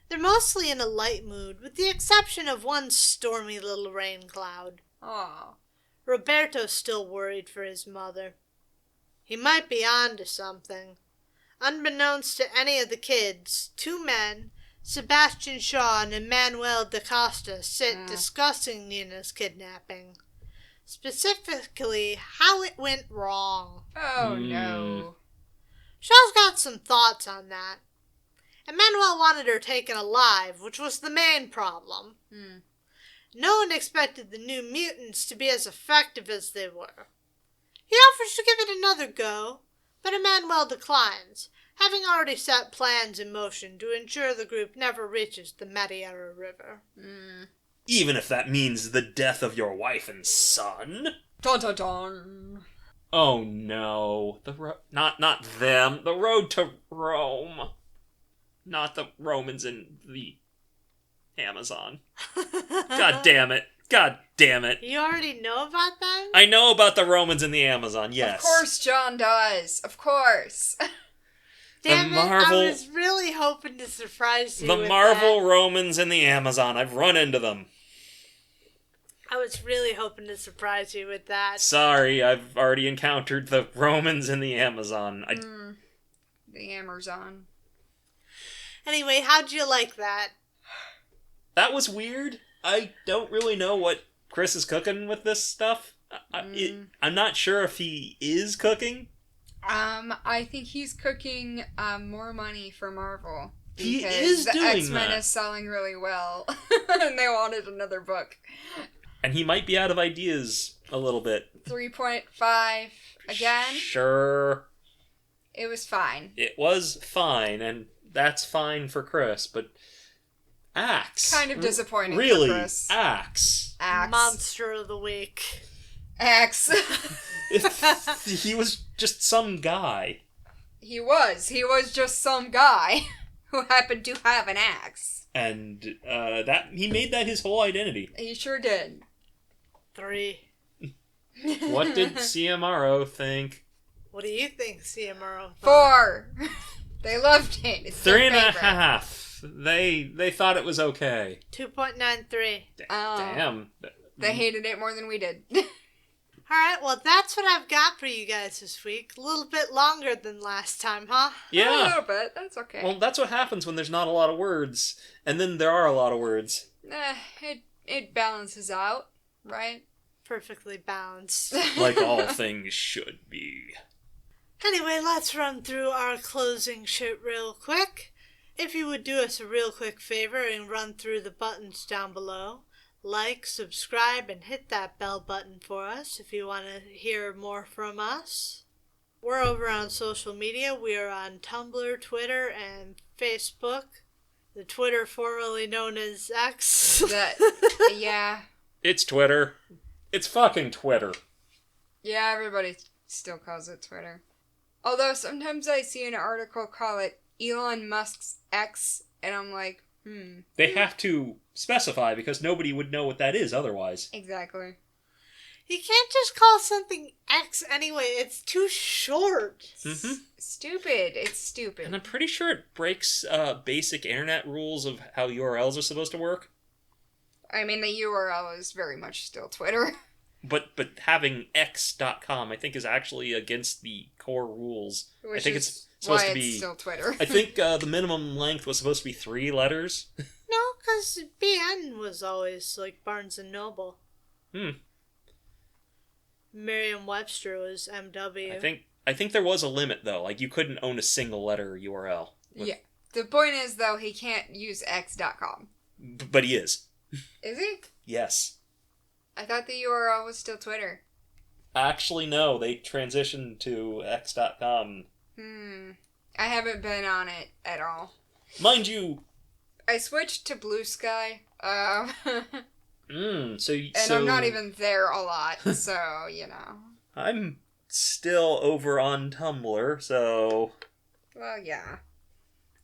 S2: They're mostly in a light mood, with the exception of one stormy little rain cloud.
S1: Aw.
S2: Roberto's still worried for his mother. He might be on to something. Unbeknownst to any of the kids, 2 men, Sebastian Shaw and Emmanuel DaCosta, sit discussing Nina's kidnapping. Specifically, how it went wrong.
S1: Oh no.
S2: Shaw's got some thoughts on that. Emmanuel wanted her taken alive, which was the main problem. No one expected the New Mutants to be as effective as they were. He offers to give it another go, but Emmanuel declines, having already set plans in motion to ensure the group never reaches the Madeira River.
S3: Even if that means the death of your wife and son.
S1: Dun dun dun.
S3: Oh no. Not them. The road to Rome. Not the Romans in the Amazon. God damn it. God damn it.
S2: You already know about that?
S3: I know about the Romans in the Amazon, yes.
S1: Of course John does. Of course.
S2: Damn it, I was really hoping to surprise you with
S3: The Marvel
S2: that.
S3: Romans in the Amazon. I've run into them.
S2: I was really hoping to surprise you with that.
S3: Sorry, I've already encountered the Romans in the Amazon.
S1: The Amazon.
S2: Anyway, how'd you like that?
S3: That was weird. I don't really know what Chris is cooking with this stuff. I'm not sure if he is cooking.
S1: I think he's cooking more money for Marvel.
S3: He is doing
S1: the X-Men
S3: that.
S1: is selling really well. And they wanted another book.
S3: And he might be out of ideas a little bit.
S1: 3.5 again?
S3: Sure.
S1: It was fine.
S3: It was fine, and that's fine for Chris, but Axe.
S1: Kind of disappointing
S3: really,
S1: for Chris.
S3: Axe.
S2: Monster of the week.
S1: Axe.
S3: He was just some guy.
S1: He was just some guy who happened to have an axe.
S3: And that he made that his whole identity.
S1: He sure did.
S2: 3.
S3: What did CMRO think?
S2: What do you think, CMRO?
S1: 4. They loved it. It's
S3: 3.5. They thought it was okay.
S2: 2.93.
S3: Damn.
S1: They hated it more than we did.
S2: Alright, well that's what I've got for you guys this week. A little bit longer than last time, huh?
S3: Yeah.
S1: A little bit. That's okay.
S3: Well, that's what happens when there's not a lot of words. And then there are a lot of words.
S1: It balances out, right?
S2: Perfectly balanced.
S3: Like all things should be.
S2: Anyway, let's run through our closing shit real quick. If you would do us a real quick favor and run through the buttons down below. Like, subscribe, and hit that bell button for us if you want to hear more from us. We're over on social media. We are on Tumblr, Twitter, and Facebook. The Twitter formerly known as X.
S1: Yeah.
S3: It's Twitter. It's fucking Twitter.
S1: Yeah, everybody still calls it Twitter. Although sometimes I see an article call it Elon Musk's X, and I'm like,
S3: They have to specify because nobody would know what that is otherwise.
S1: Exactly.
S2: You can't just call something X anyway. It's too short.
S3: Mm-hmm.
S1: Stupid. It's stupid.
S3: And I'm pretty sure it breaks basic internet rules of how URLs are supposed to work.
S1: I mean, the URL is very much still Twitter.
S3: But having x.com, I think, is actually against the core rules.
S1: Which
S3: I think
S1: is
S3: it's supposed
S1: why
S3: to be
S1: it's still Twitter.
S3: I think the minimum length was supposed to be 3 letters.
S2: No, because BN was always like Barnes & Noble. Merriam-Webster was MW.
S3: I think there was a limit, though. Like, you couldn't own a single letter URL.
S1: Yeah. The point is, though, he can't use x.com.
S3: But he is.
S1: Is he?
S3: Yes.
S1: I thought the URL was still Twitter.
S3: Actually, no. They transitioned to x.com.
S1: I haven't been on it at all.
S3: Mind you...
S1: I switched to Blue Sky.
S3: I'm
S1: not even there a lot, so, you know.
S3: I'm still over on Tumblr, so...
S1: Well, yeah.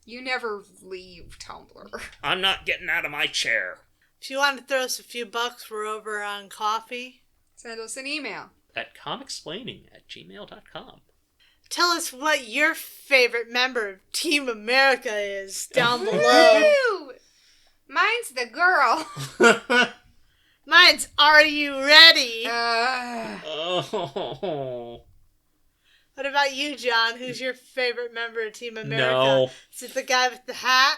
S1: You never leave Tumblr.
S3: I'm not getting out of my chair.
S2: If you want to throw us a few bucks, we're over on Coffee.
S1: Send us an email.
S3: At comicsplaining@gmail.com.
S2: Tell us what your favorite member of Team America is down below.
S1: Woo! Mine's the girl.
S2: Mine's Are You Ready?
S3: Oh.
S2: What about you, John? Who's your favorite member of Team America?
S3: No.
S2: Is it the guy with the hat?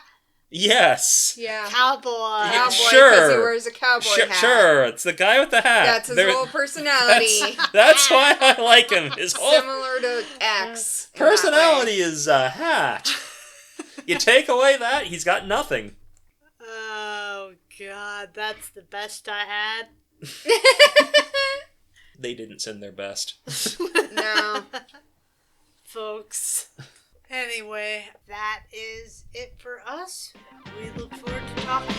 S3: Yes.
S1: Yeah.
S2: Cowboy.
S1: Cowboy,
S3: Sure.
S1: because he wears a cowboy hat.
S3: Sure, it's the guy with the hat.
S1: That's his whole personality.
S3: That's why I like him. His whole
S1: Similar to X. in
S3: personality is a hat. You take away that, he's got nothing.
S2: Oh, God. That's the best I had.
S3: They didn't send their best.
S1: No.
S2: Folks. Anyway, that is it for us. We look forward to talking